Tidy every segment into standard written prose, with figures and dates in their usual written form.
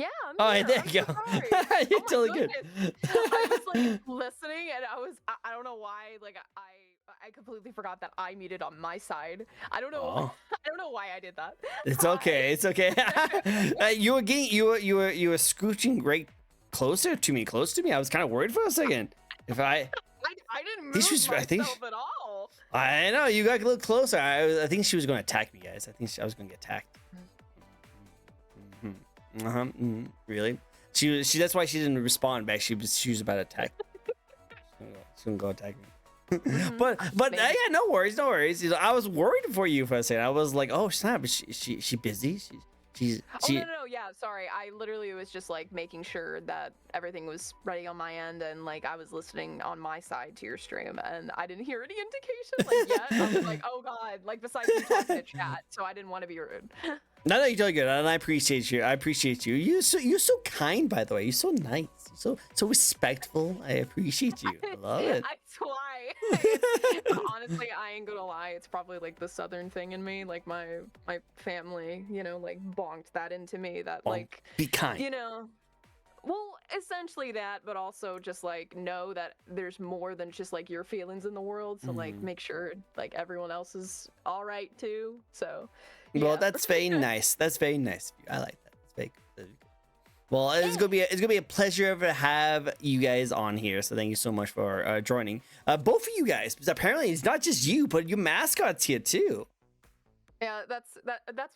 Yeah, I'm Oh, here. there I'm you so go. sorry. You're Oh my totally good. goodness. I was like listening and I don't know why, like I completely forgot that I muted on my side. I don't know Oh, I don't know why I did that. it's Hi. okay. It's okay. You were getting you were scooching right close to me. I was kind of worried for a second. If I didn't think she move was, myself at all. I know you got a little closer. I think she was going to attack me, guys. I was going to get attacked. Really? She. That's why she didn't respond back. She was about to attack. She's gonna go attack me. but Maybe. yeah, no worries, no worries. You know, I was worried for you for a second. I was like, oh snap, is she busy? Oh no, yeah, sorry. I literally was just like making sure that everything was ready on my end and like I was listening on my side to your stream and I didn't hear any indication like yet. I was like, oh god, like besides you talking to chat, so I didn't want to be rude. No, you're totally good, and I appreciate you. I appreciate you. You're so kind, by the way. You're so nice. You're so respectful. I appreciate you. I love it. That's why. Honestly, I ain't gonna lie. It's probably like the southern thing in me. Like my family, you know, like bonked that into me. That like, Be kind. you know, well, essentially that, but also just like know that there's more than just like your feelings in the world. So like make sure like everyone else is all right too. So. Well, Yeah. that's very nice. That's very nice of you. I like that. It's very good. Well, it's gonna be a pleasure to have you guys on here. So thank you so much for joining. Both of you guys, because apparently it's not just you, but your mascot's here too. Yeah, that's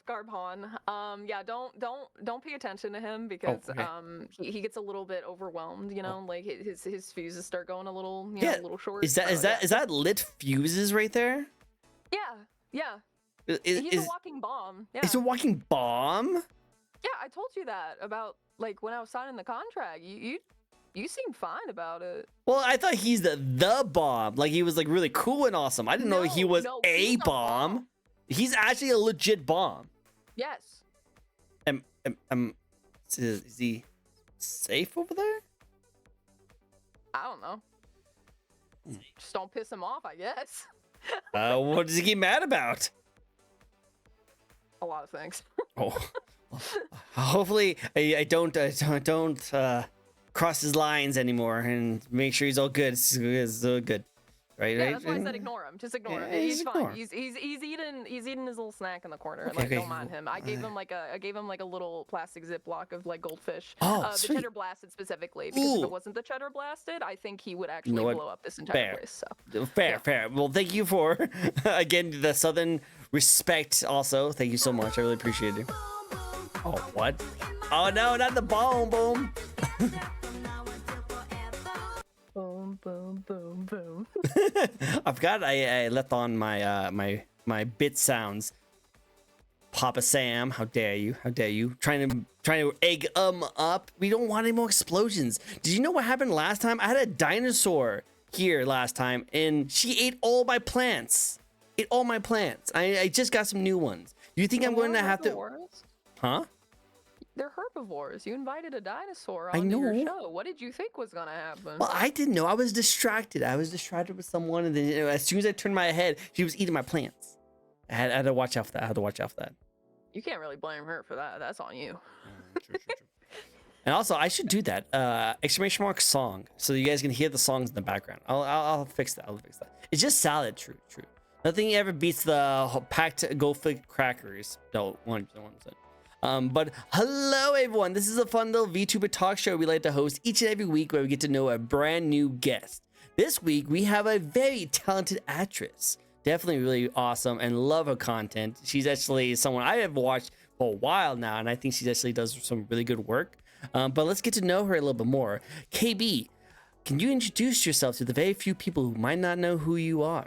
Garbhan. Yeah, don't pay attention to him because he gets a little bit overwhelmed, you know, like his fuses start going a little, you know, a little short. Is that lit fuses right there? Yeah. He's a walking bomb. Yeah. It's a walking bomb? Yeah, I told you that about like when I was signing the contract. You seemed fine about it. Well, I thought he's the bomb. Like he was like really cool and awesome. I didn't know he was a bomb. He's actually a legit bomb. Yes. Is he safe over there? I don't know. Just don't piss him off, I guess. What does he get mad about? A lot of things. Hopefully I don't cross his lines anymore and make sure he's all good. It's all good. Right, yeah, that's why I said ignore him. Just ignore him. He's fine. He's eating his little snack in the corner. Like don't mind him. I gave him like a little plastic Ziploc of like goldfish. The cheddar blasted specifically because if it wasn't the cheddar blasted, I think he would actually blow up this entire place. So fair. Well, thank you for again the southern respect. Also, thank you so much. I really appreciate it. Oh what? Oh no, not the boom. Boom, boom, boom, boom. I forgot I left on my my bit sounds. Papa Sam, how dare you? How dare you? Trying to egg up. We don't want any more explosions. Did you know what happened last time? I had a dinosaur here last time and she ate all my plants. I just got some new ones. Do you think I'm going to have to? Huh? They're herbivores. You invited a dinosaur onto your show. What did you think was gonna happen? Well, I didn't know. I was distracted. With someone, and then as soon as I turned my head, she was eating my plants. I had to watch out for that. You can't really blame her for that. That's on you. True. And also, I should do that. Exclamation mark song, so you guys can hear the songs in the background. I'll fix that. It's just salad. True. Nothing ever beats the packed Goth crackers. No, 100%. But hello everyone, this is a fun little VTuber talk show we like to host each and every week where we get to know a brand new guest. This week we have a very talented actress, definitely really awesome and love her content. She's actually someone I have watched for a while now and I think she actually does some really good work. But let's get to know her a little bit more. KB, can you introduce yourself to the very few people who might not know who you are?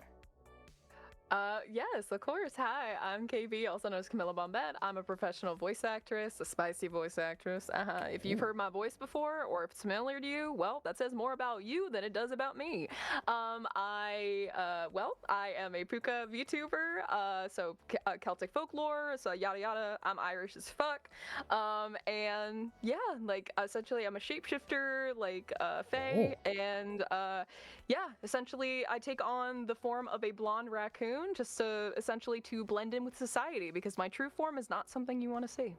Yes, of course. Hi, I'm KB, also known as Camilla Bombette. I'm a professional voice actress, a spicy voice actress. If you've heard my voice before, or if it's familiar to you, well, that says more about you than it does about me. I am a Puka VTuber, so Celtic folklore, so yada yada. I'm Irish as fuck. And yeah, like essentially I'm a shapeshifter, like fae, and yeah, essentially I take on the form of a blonde raccoon just to essentially to blend in with society because my true form is not something you want to see.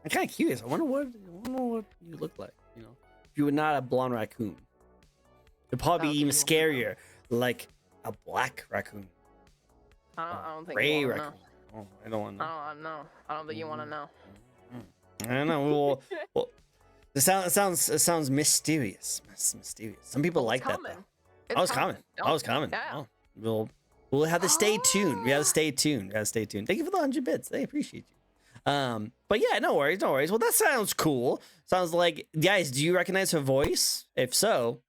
I'm kind of curious. I wonder what you look like. You know, if you were not a blonde raccoon, it'd probably be even scarier, like a black raccoon. I don't think Gray you want to raccoon. Oh, I don't want to know. I don't know. I don't think you want to know. I don't know. Well, it sounds mysterious. Mysterious. Some people like that though. I was coming. I was coming. Yeah. Oh, we'll have to stay tuned. We have to stay tuned. Thank you for the 100 bits. I appreciate you. But yeah, no worries. Well, that sounds cool. Sounds like, guys, do you recognize her voice? If so,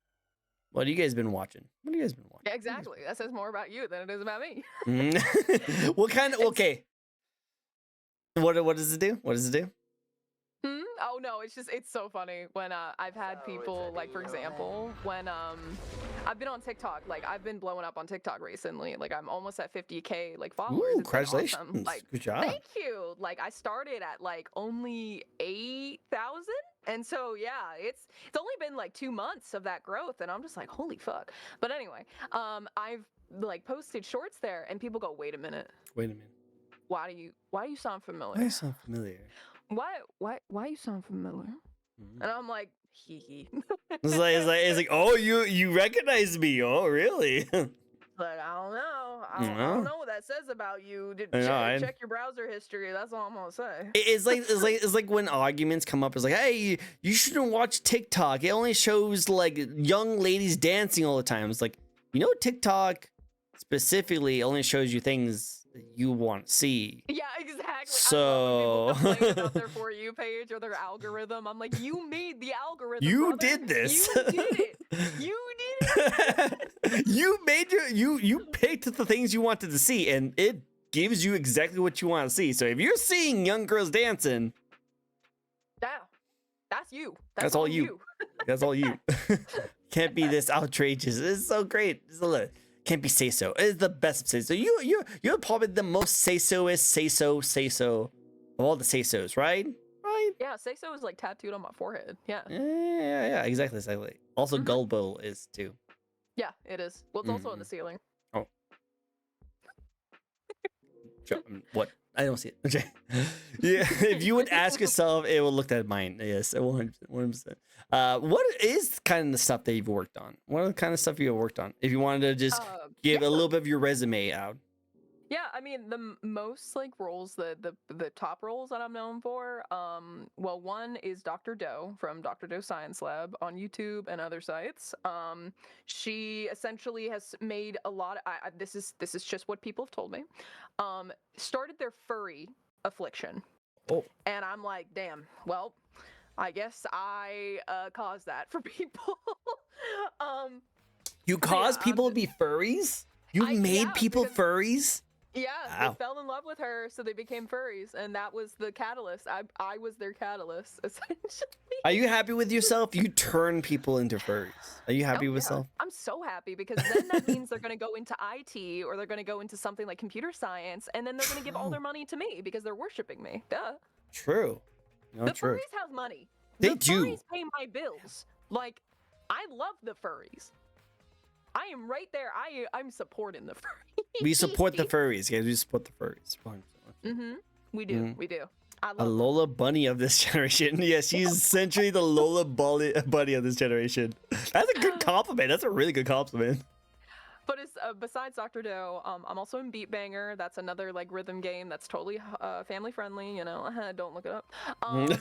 what have you guys been watching? Yeah, exactly. That says more about you than it is about me. What kind of, okay. What does it do? Oh no, it's so funny when I've had people, like, for example, when I've been on TikTok, like I've been blowing up on TikTok recently, like I'm almost at 50K like followers. Ooh, It's been awesome. congratulations. Like, good job. thank you. Like I started at like only 8,000, and so yeah, it's only been like 2 months of that growth, and I'm just like, holy fuck. But anyway, I've like posted shorts there, and people go, wait a minute, why do you sound familiar? Why you sound familiar? And I'm like, hee hee. It's like, oh, you recognize me? Oh, really? Like, I don't know. I don't know what that says about you. Check your browser history. That's all I'm gonna say. It's like when arguments come up. It's like, hey, you shouldn't watch TikTok. It only shows like young ladies dancing all the time. It's like, TikTok specifically only shows you things that you want to see. Yeah, exactly. So I love when people complain about their For You page or their algorithm. I'm like, you made the algorithm. You brother. did this. You did it. You did it. You made you picked the things you wanted to see, and it gives you exactly what you want to see. So if you're seeing young girls dancing, that's you. That's all you. That's all you. Can't be this outrageous. It's so great. Can't be say so. It's the best say so. You're probably the most say so of all the say so's, right? Right? Yeah, say so is like tattooed on my forehead. Yeah. Yeah. Exactly. Also, gullible is too. Yeah, it is. Well, it's also in the ceiling. Oh. What? I don't see it. Okay. Yeah. If you would ask yourself, it will look at mine. Yes, 100%. What is kind of the stuff that you've worked on? What are the kind of stuff you have worked on? If you wanted to just give a little bit of your resume out. Yeah, I mean the most like roles, the top roles that I'm known for. Well, one is Dr. Doe from Dr. Doe Science Lab on YouTube and other sites. She essentially has made a lot. This is just what people have told me. Started their furry affliction. Oh. And I'm like, damn. Well, I guess I caused that for people. You caused people to be furries? You made people furries? Yeah, wow. They fell in love with her, so they became furries, and that was the catalyst. I was their catalyst, essentially. Are you happy with yourself? You turn people into furries. Are you happy with yourself? I'm so happy, because then that means they're going to go into IT, or they're going to go into something like computer science, and then they're going to give all their money to me because they're worshiping me. Duh. True. The furries have money. They the do. Furries pay my bills. Like, I love the furries. I am right there. I'm supporting the furries. We support the furries, guys. We support the furries. We do. We do. I love a Lola Bunny of this generation. Yeah, she's essentially the Lola Bunny of this generation. That's a good compliment. That's a really good compliment. But it's besides Dr. Doe, I'm also in Beat Banger. That's another like rhythm game that's totally family friendly. Don't look it up. And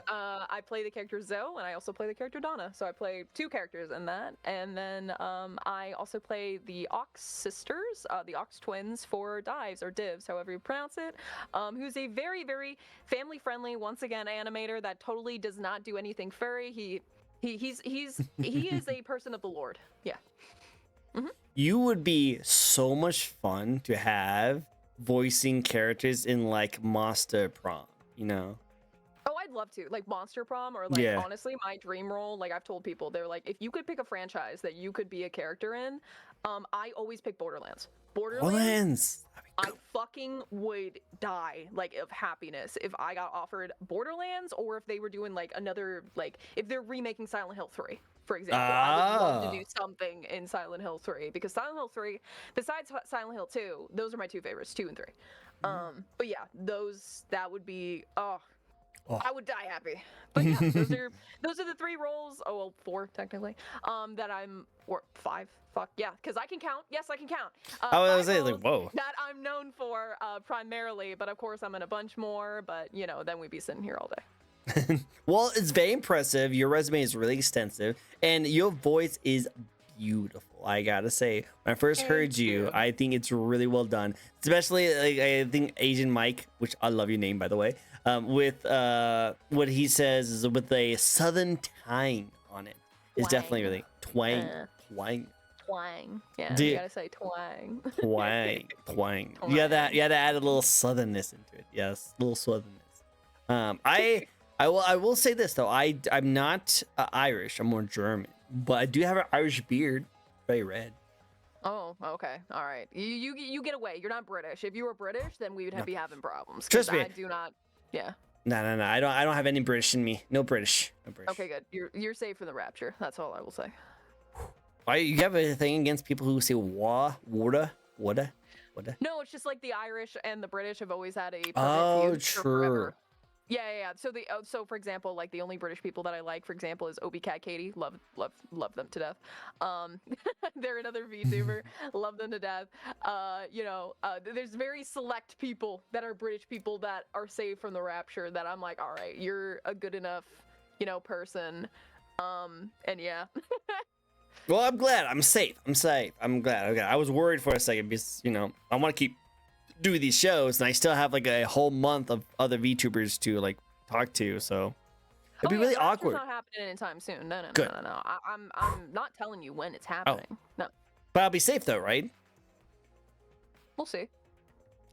I play the character Zoe, and I also play the character Donna. So I play 2 characters in that. And then I also play the Ox sisters, the Ox twins for Dives or Divs, however you pronounce it. Who's a very, very family friendly, once again, animator that totally does not do anything furry. He is a person of the Lord. Yeah. You would be so much fun to have voicing characters in like Monster Prom, Oh, I'd love to. Like Monster Prom, or like honestly, my dream role, like I've told people, they're like, if you could pick a franchise that you could be a character in, I always pick Borderlands. Borderlands. I fucking would die like of happiness if I got offered Borderlands, or if they were doing like another, like if they're remaking Silent Hill 3, for example. I would love to do something in Silent Hill 3, because Silent Hill 3, besides Silent Hill 2, those are my 2 favorites, 2 and 3. But yeah, that would be Oh. I would die happy. But yeah, those are the 3 roles. Oh well, 4 technically. That I'm or 5. Fuck yeah, because I can count. Yes, I can count. I was 5 saying, roles like, whoa. that I'm known for primarily, but of course I'm in a bunch more. But you know, then we'd be sitting here all day. Well, it's very impressive. Your resume is really extensive, and your voice is beautiful. I gotta say, when I first heard Thank you, you. I think it's really well done. Especially, like, I think Asian Mike, which I love your name by the way, with what he says is with a southern twang on it. It's definitely Twang. really twang, Uh. twang, Twang. Yeah, Dude. you gotta say twang. twang, twang. You Twang. gotta add a little southernness into it. Yes, a little southernness. I will say this though. I'm not Irish. I'm more German, but I do have an Irish beard, very red. Oh, okay. All right. You get away. You're not British. If you were British, then we would No. be having problems. 'Cause Trust me. I do not. Yeah. No. I don't have any British in me. No British. No British. Okay, good. You're safe from the rapture. That's all I will say. Why you have a thing against people who say water? No, it's just like the Irish and the British have always had a Oh, feud for forever. true. Yeah. So for example, like the only British people that I like, for example, is Obi Cat Katie. Love them to death. They're another VTuber. Love them to death. There's very select people that are British people that are saved from the rapture. That I'm like, all right, you're a good enough, person. And yeah. Well, I'm glad. I'm safe. I'm glad. Okay. I was worried for a second because I want to keep doing these shows, and I still have like a whole month of other VTubers to like talk to. So it'd be really the rapture's awkward. Not happening anytime soon. No. Good. I'm not telling you when it's happening. No. But I'll be safe though, right? We'll see.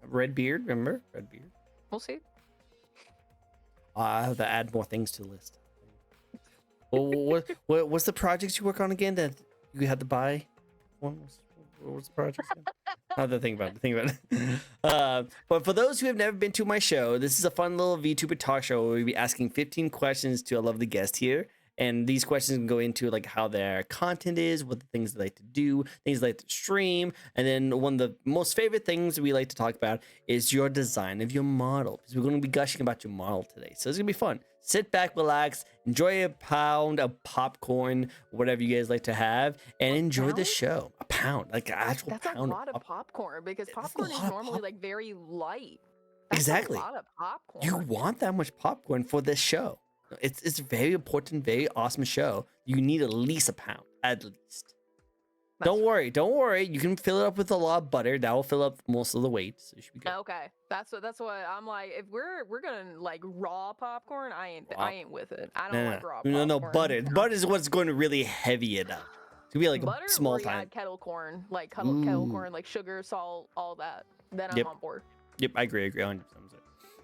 Red beard, remember? Red beard. We'll see. I have to add more things to the list. Well, what's the projects you work on again that you had to buy? What was the project? I have to think about it. But for those who have never been to my show, this is a fun little VTuber talk show where we'll be asking 15 questions to a lovely guest here. And these questions can go into like how their content is, what the things they like to do, things they like to stream. And then one of the most favorite things we like to talk about is your design of your model. Because we're going to be gushing about your model today. So it's going to be fun. Sit back, relax, enjoy a pound of popcorn, whatever you guys like to have, and enjoy the show. A pound, like an actual That's pound. a lot of popcorn because That's a popcorn is lot of normally like very light. Exactly. A lot of popcorn. You want that much popcorn for this show. It's a very important, very awesome show. You need at least a pound, at least. Don't worry. You can fill it up with a lot of butter. That will fill up most of the weight. So you should be good. Okay, that's what I'm like. If we're gonna like raw popcorn, I ain't with it. I don't like raw popcorn. No, butter. Butter is what's going to really heavy it up. It's gonna be like butter a small or you time. add kettle corn, like kettle corn, like sugar, salt, all that. Then I'm on board. Yep, I agree 100%.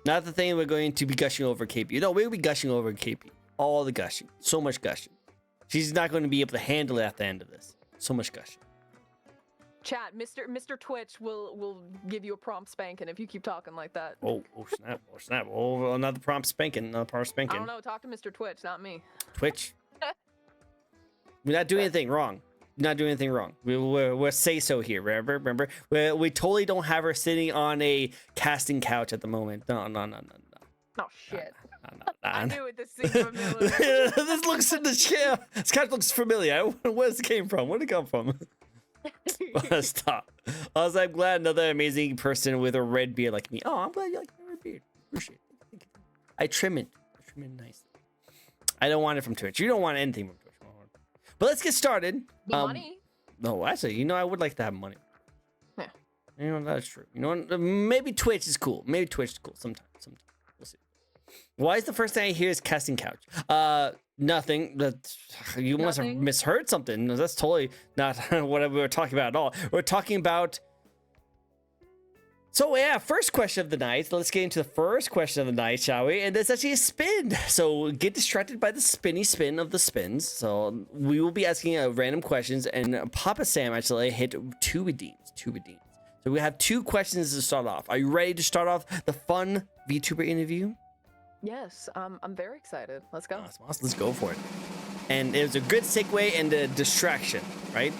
Not the thing we're going to be gushing over KP. No, we'll be gushing over KP. All the gushing. So much gushing. She's not going to be able to handle it at the end of this. So much gushing. Chat, Mr. Twitch will give you a prompt spanking if you keep talking like that. Oh snap. Oh, another prompt spanking. I don't know. Talk to Mr. Twitch, not me. Twitch. We're not doing anything wrong. Not doing anything wrong. We're say so here. Remember? We totally don't have her sitting on a casting couch at the moment. No. Oh shit. No. I knew it. This seemed familiar. This looks in the chair. This couch looks familiar. Where's it came from? Where'd it come from? Stop. I'm glad another amazing person with a red beard like me. Oh, I'm glad you like my red beard. Appreciate it. I trim it nicely. I don't want it from Twitch. You don't want anything from Twitch. But let's get started. Money. No, actually, I would like to have money. Yeah. That's true. Maybe Twitch is cool. Sometimes. We'll see. Why is the first thing I hear is casting couch? Nothing. You must have misheard something. That's totally not what we were talking about at all. We're talking about. So yeah, first question of the night. Let's get into the first question of the night, shall we? And it's actually a spin. So get distracted by the spinny spin of the spins. So we will be asking random questions, and Papa Sam actually hit two redeems. So we have 2 questions to start off. Are you ready to start off the fun VTuber interview? Yes, I'm very excited. Let's go. Awesome. Let's go for it. And it was a good segue and a distraction, right?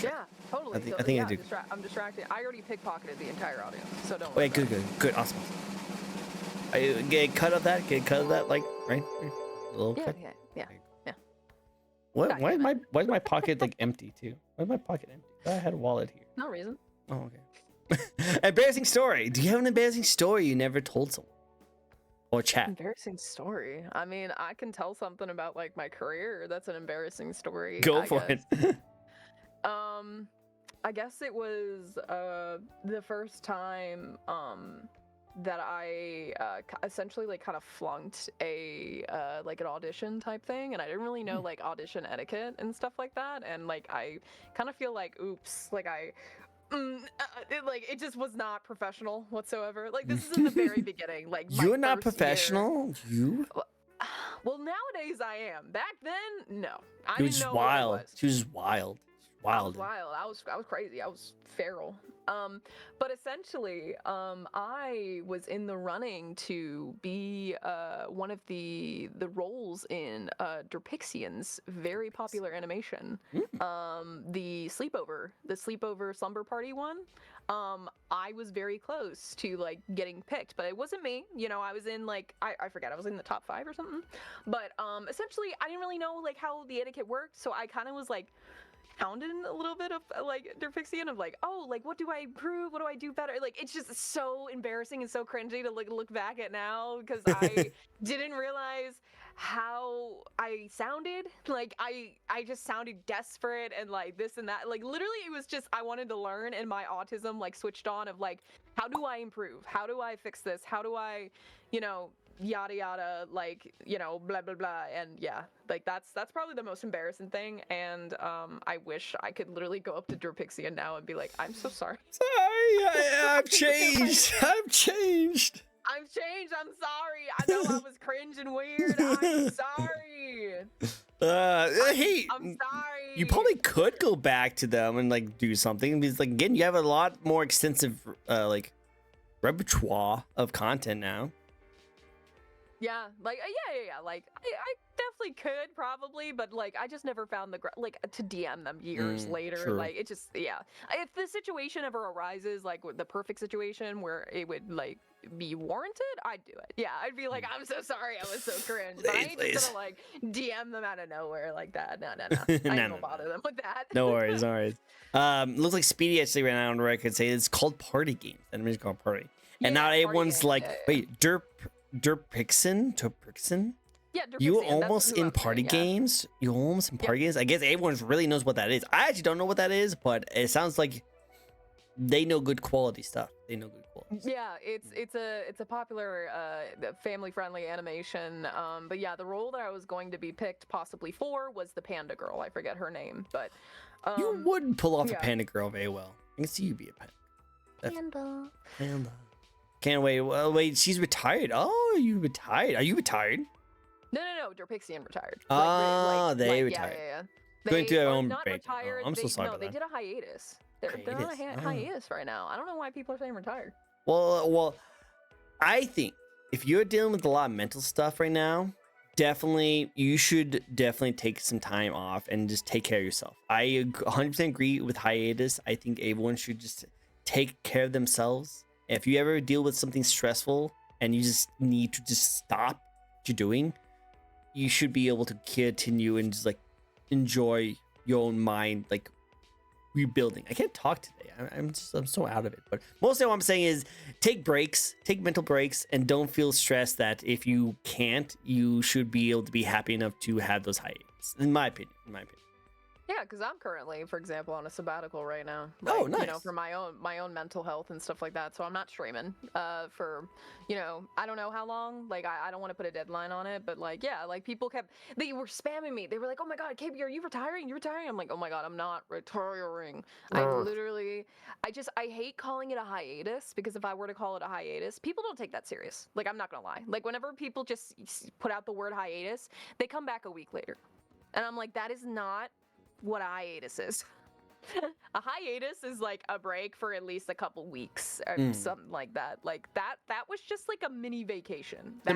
Yeah, totally. I think I do. I'm distracted. I already pickpickpocketed the entire audience, so don't worry. Wait, good. Awesome. Get cut of that. Get cut of that. Like right. A little Yeah, cut. yeah. What? God Why is damn it. my pocket like empty too? Why is my pocket empty? I had a wallet here. No reason. Oh, okay. Embarrassing story. Do you have an embarrassing story you never told someone? Or chat? Embarrassing story. I mean, I can tell something about like my career. That's an embarrassing story. Go I for guess. it. I guess it was the first time that I essentially like kind of flunked a like an audition type thing, and I didn't really know like audition etiquette and stuff like that, and like I kind of feel like oops, like it just was not professional whatsoever. Like this is in the very beginning, like my You're not first year. professional. You? Well, nowadays I am. Back then, no. I She didn't was know wild. what it was. She was wild. I was Wild. wild. I was crazy. I was feral. But essentially, I was in the running to be one of the roles in Derpixian's very popular animation, the sleepover slumber party one. I was very close to like getting picked, but it wasn't me. You know, I was in like I forget. I was in the top 5 or something. But essentially, I didn't really know like how the etiquette worked, so I kind of was like hounded a little bit of like Derpixian of like, oh, like what do I improve? What do I do better? Like it's just so embarrassing and so cringy to like look back at now because I didn't realize how I sounded. Like I just sounded desperate and like this and that. Like literally it was just I wanted to learn and my autism like switched on of like how do I improve? How do I fix this? How do I, you know, yada yada, like, you know, blah blah blah. And yeah, like that's probably the most embarrassing thing. And I wish I could literally go up to Derpixian now and be like, I'm so sorry. Sorry, I've changed. I've changed. I'm changed. I'm sorry. I know I was cringe and weird. I'm sorry. Hey, I'm sorry. you probably could go back to them and like do something because like again, you have a lot more extensive like repertoire of content now. Yeah, like yeah. Like I definitely could probably, but like I just never found the like to DM them years later. True. Like it just If the situation ever arises, like with the perfect situation where it would like be warranted, I'd do it. Yeah, I'd be like, I'm so sorry, I was so cringe. But I ain't just gonna like DM them out of nowhere like that. No. I ain't gonna bother them with that. No worries, no worries. Looks like Speedy actually ran out on record say it's called Party Games. And it's called Party. And now everyone's like, wait, Derpixen? Yeah, you Derpixian, almost in party games? You almost in party games? I guess everyone really knows what that is. I actually don't know what that is, but it sounds like they know good quality stuff. They know good quality stuff. Yeah, it's a popular family-friendly animation. But yeah, the role that I was going to be picked possibly for was the panda girl. I forget her name, but you would pull off a panda girl very well. I can see you be a panda. Panda. Can't wait. Well, wait, she's retired. Oh, you retired? Are you retired? No. Derpixian retired. They retired. Yeah. Going through their own not break. retired. Oh, I'm so sorry No, about they that. did a hiatus. They're on a hiatus right now. I don't know why people are saying retired. Well, I think if you're dealing with a lot of mental stuff right now, you should definitely take some time off and just take care of yourself. I 100% agree with hiatus. I think everyone should just take care of themselves. If you ever deal with something stressful and you just need to just stop what you're doing, you should be able to continue and just like enjoy your own mind, like rebuilding. I can't talk today. I'm so out of it. But mostly what I'm saying is take breaks, take mental breaks, and don't feel stressed that if you can't, you should be able to be happy enough to have those hiatus. In my opinion. Yeah, because I'm currently, for example, on a sabbatical right now. Oh, nice. You know, for my own mental health and stuff like that. So I'm not streaming for, you know, I don't know how long. Like, I don't want to put a deadline on it, but like, yeah, like people they were spamming me. They were like, oh my God, KB, are you retiring? You retiring? I'm like, oh my God, I'm not retiring. I hate calling it a hiatus because if I were to call it a hiatus, people don't take that serious. Like, I'm not gonna lie. Like, whenever people just put out the word hiatus, they come back a week later. And I'm like, that is not what a hiatus is. A hiatus is like a break for at least a couple weeks or something like that. Like that was just like a mini vacation. That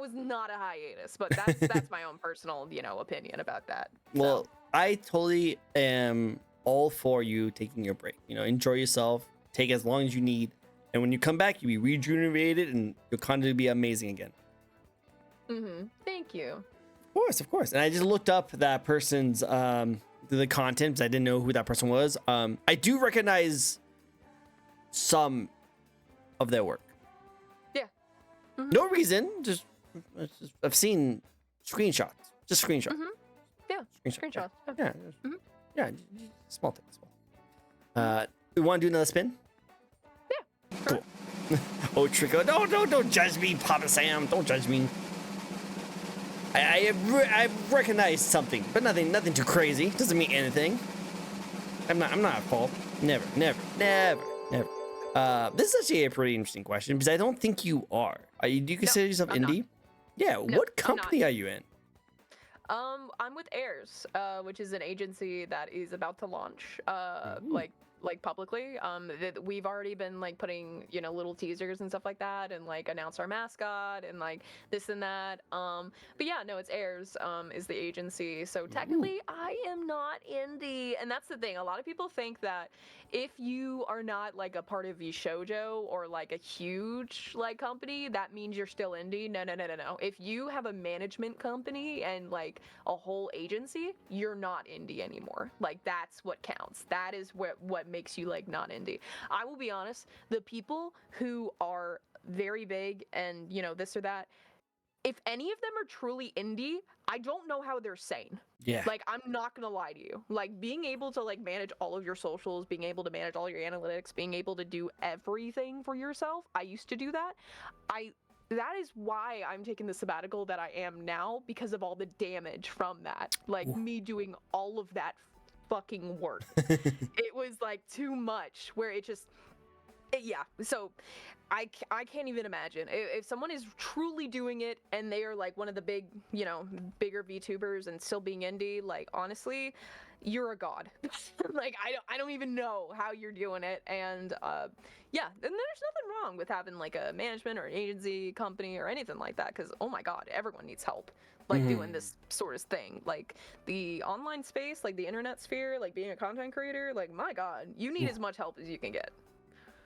was not a hiatus, but that's my own personal, you know, opinion about that. Well, I totally am all for you taking your break. You know, enjoy yourself. Take as long as you need. And when you come back, you'll be rejuvenated and your content will be amazing again. Thank you. Of course. And I just looked up that person's the content because I didn't know who that person was. I do recognize some of their work. Yeah. No reason, just I've seen screenshots. Just screenshots. Yeah. Screenshots. Yeah. Yeah. Small thing. We want to do another spin? Yeah. Sure. Cool. Oh, Tricko. Don't judge me, Papa Sam. Don't judge me. I recognized something, but nothing too crazy. Doesn't mean anything. I'm not at fault. Never. This is actually a pretty interesting question because I don't think you are. Do you consider yourself I'm indie? not. Yeah. No, What company are you in? I'm with Airs, which is an agency that is about to launch, Ooh. like publicly. We've already been like putting, little teasers and stuff like that, and like announce our mascot and like this and that. But yeah, no, it's Airs, is the agency. So technically, I am not indie, and that's the thing. A lot of people think that if you are not like a part of Shoujo or like a huge like company, that means you're still indie. No. If you have a management company and like a whole agency, you're not indie anymore. Like that's what counts. That is what makes you like not indie. I will be honest, the people who are very big and this or that, if any of them are truly indie, I don't know how they're sane. Yeah. Like, I'm not gonna lie to you. Like, being able to like manage all of your socials, being able to manage all your analytics, being able to do everything for yourself. I used to do that. That is why I'm taking the sabbatical that I am now, because of all the damage from that. Like, me doing all of that fucking work. It was like too much where it just yeah, so I can't even imagine if someone is truly doing it and they are like one of the bigger VTubers and still being indie. Like, honestly, you're a god. Like, I don't even know how you're doing it. And yeah, and there's nothing wrong with having like a management or an agency company or anything like that, because oh my god, everyone needs help like doing this sort of thing. Like the online space, like the internet sphere, like being a content creator, like my god, you need as much help as you can get.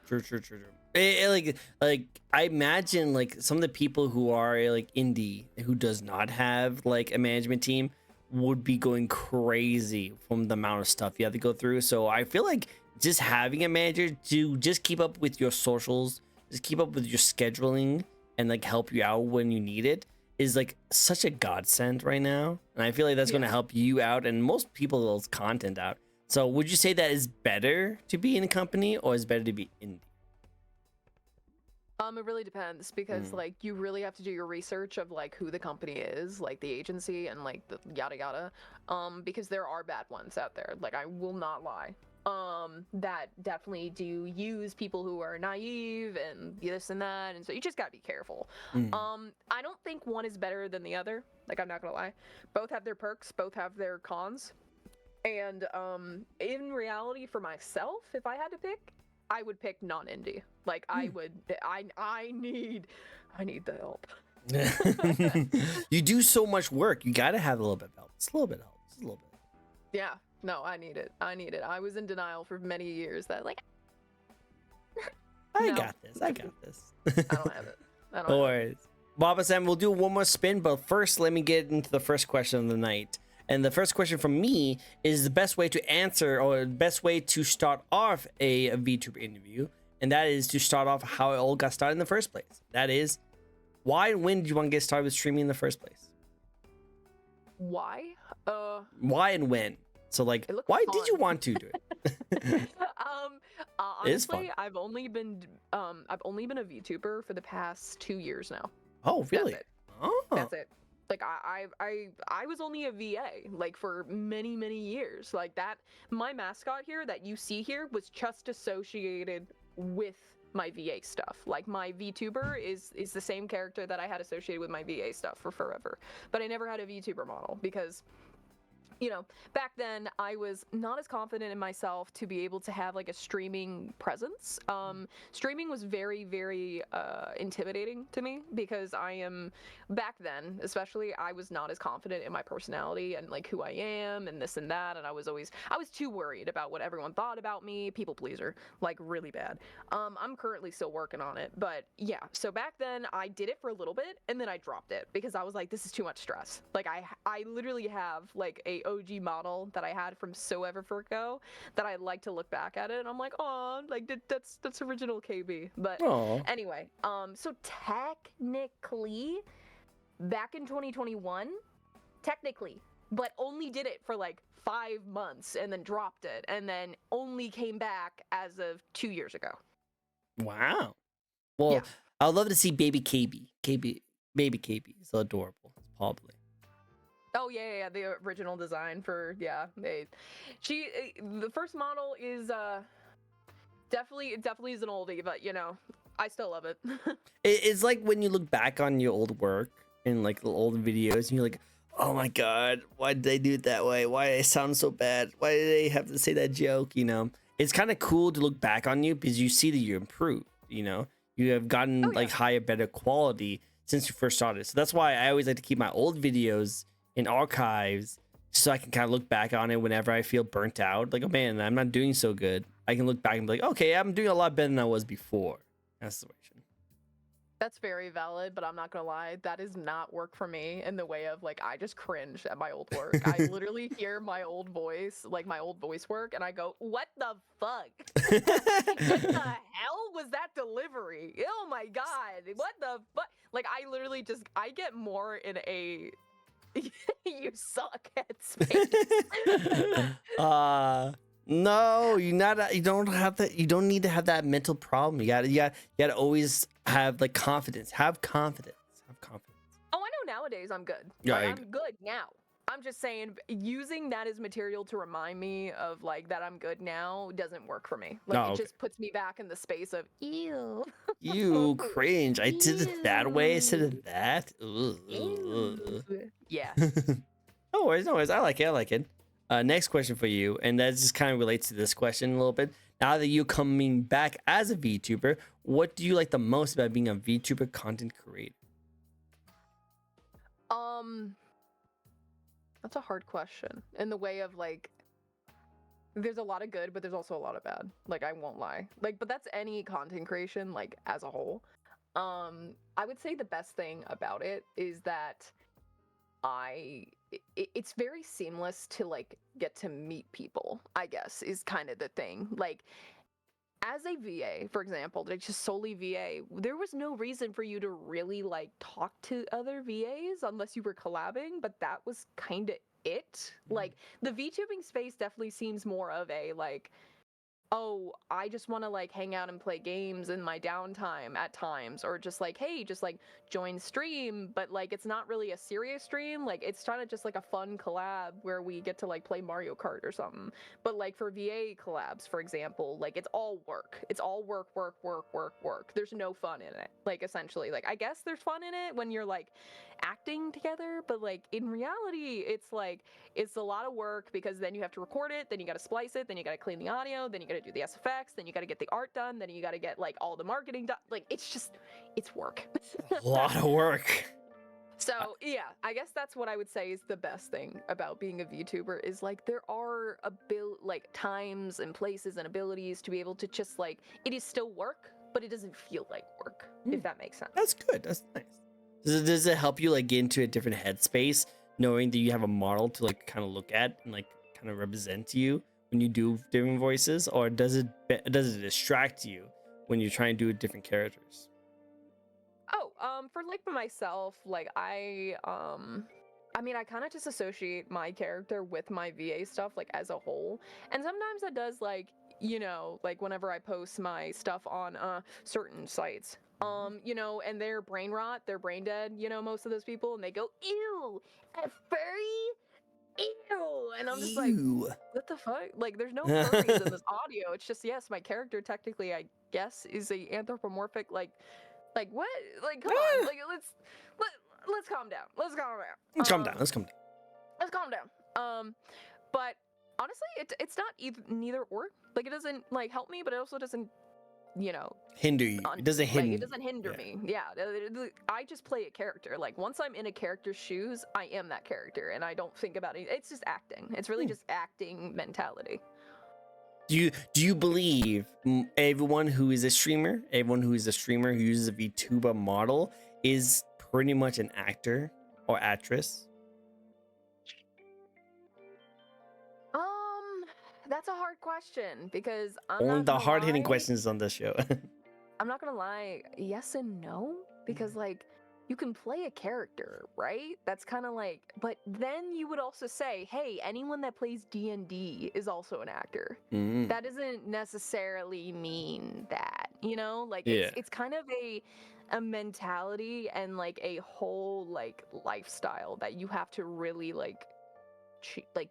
True. Like I imagine like some of the people who are like indie who does not have like a management team would be going crazy from the amount of stuff you have to go through. So I feel like just having a manager to just keep up with your socials, just keep up with your scheduling and like help you out when you need it is like such a godsend right now. And I feel like that's going to help you out and most people's content out. So would you say that is better to be in a company or is it better to be indie? It really depends because like you really have to do your research of like who the company is, like the agency and like the yada yada. Because there are bad ones out there. Like I will not lie. That definitely do use people who are naive and this and that, and so you just gotta be careful. I don't think one is better than the other. Like I'm not gonna lie. Both have their perks, both have their cons. And in reality, for myself, if I had to pick, I would pick non-indie. Like I need the help. You do so much work. You gotta have a little bit of help. Just a little bit of help. Just a little bit. Yeah. No, I need it. I was in denial for many years that like I got this. I don't have it. No worries. Baba Sam, we'll do one more spin, but first let me get into the first question of the night. And the first question from me is the best way to answer or the best way to start off a VTuber interview. And that is to start off how it all got started in the first place. That is, why and when did you want to get started with streaming in the first place? Why? Why and when? So like, why did you want to do it? Honestly, I've only been a VTuber for the past 2 years now. Oh, really? That's it. Oh. That's it. Like I was only a VA like for many years. Like that, my mascot here that you see here was just associated with my VA stuff. Like my VTuber is the same character that I had associated with my VA stuff for forever. But I never had a VTuber model because back then I was not as confident in myself to be able to have like a streaming presence. Streaming was very, very intimidating to me because back then, especially, I was not as confident in my personality and like who I am and this and that. And I was too worried about what everyone thought about me. People pleaser, like really bad. I'm currently still working on it, but yeah. So back then I did it for a little bit and then I dropped it because I was like, this is too much stress. Like I literally have like a OG model that I had from So Ever Go that I like to look back at it and I'm like, oh, like that's original KB. But Oh, anyway, so technically back in 2021, technically, but only did it for like 5 months and then dropped it and then only came back as of 2 years ago. wow. Yeah. Well, I'd love to see baby baby KB. So adorable. Probably. Oh yeah, the original design for the first model is definitely is an oldie, but I still love it. It's like when you look back on your old work and like the old videos, and you're like, oh my god, why did they do it that way? Why did I sound so bad? Why did they have to say that joke? It's kind of cool to look back on you because you see that you improved. You have gotten like higher, better quality since you first started. So that's why I always like to keep my old videos in archives so I can kind of look back on it whenever I feel burnt out. Like, oh man, I'm not doing so good. I can look back and be like, okay, I'm doing a lot better than I was before. That's the situation. That's very valid, but I'm not gonna lie, that does not work for me in the way of like I just cringe at my old work. I literally hear my old voice, like my old voice work, and I go, what the fuck? What the hell was that delivery? Oh my god, what the fuck? Like I literally I get more in a you suck at space. No, you don't have that. You don't need to have that mental problem. You gotta always have like confidence. Have confidence. Oh, I know nowadays I'm good. Yeah, like, I'm good now. I'm just saying using that as material to remind me of like that I'm good now doesn't work for me. Like it just puts me back in the space of ew. You cringe. I did it that way instead of that. Yeah. No worries. I like it. Next question for you, and that just kind of relates to this question a little bit. Now that you're coming back as a VTuber, what do you like the most about being a VTuber content creator? That's a hard question. In the way of like, there's a lot of good, but there's also a lot of bad. Like I won't lie. Like, but that's any content creation, like as a whole. I would say the best thing about it is that it's very seamless to like get to meet people, I guess, is kind of the thing. Like as a VA, for example, like just solely VA, there was no reason for you to really like talk to other VAs unless you were collabing, but that was kind of it. Like the VTubing space definitely seems more of a like, oh, I just want to like hang out and play games in my downtime at times, or just like, hey, just like join stream, but like it's not really a serious stream. Like it's kind of just like a fun collab where we get to like play Mario Kart or something. But like for VA collabs, for example, like it's all work. It's all work. There's no fun in it. Like essentially, like I guess there's fun in it when you're like acting together, but like in reality, it's like it's a lot of work because then you have to record it, then you got to splice it, then you got to clean the audio, then you got to do the SFX, then you got to get the art done, then you got to get like all the marketing done. Like it's work. A lot of work. So yeah, I guess that's what I would say is the best thing about being a VTuber is like there are like times and places and abilities to be able to just like it is still work, but it doesn't feel like work, if that makes sense. That's good. That's nice. Does it help you like get into a different headspace knowing that you have a model to like kind of look at and like kind of represent you when you do different voices, or does it distract you when you're trying to do different characters? Oh, for like myself, like I mean, I kind of just associate my character with my VA stuff like as a whole, and sometimes that does like like whenever I post my stuff on certain sites. And they're brain rot, they're brain dead, most of those people, and they go, ew, a furry, ew, and I'm just like, what the fuck? Like, there's no furries in this audio. It's just, yes, my character technically, I guess, is a anthropomorphic, like what? Like, come on, like, let's calm down. Let's calm down. Let's calm down. Let's calm down. But honestly, it's not either neither or. Like it doesn't like help me, but it also doesn't, you know, Hinder you. It doesn't hinder. it doesn't hinder me. Yeah, I just play a character. Like once I'm in a character's shoes, I am that character, and I don't think about it. It's just acting. It's really just acting mentality. Do you believe everyone who is a streamer, who uses a VTuber model is pretty much an actor or actress? That's a hard question because Only the hard-hitting questions on this show. I'm not gonna lie, yes and no, because like you can play a character, right? That's kind of like, but then you would also say, hey, anyone that plays D&D is also an actor. That doesn't necessarily mean that, you know? Like it's kind of a mentality and like a whole like lifestyle that you have to really like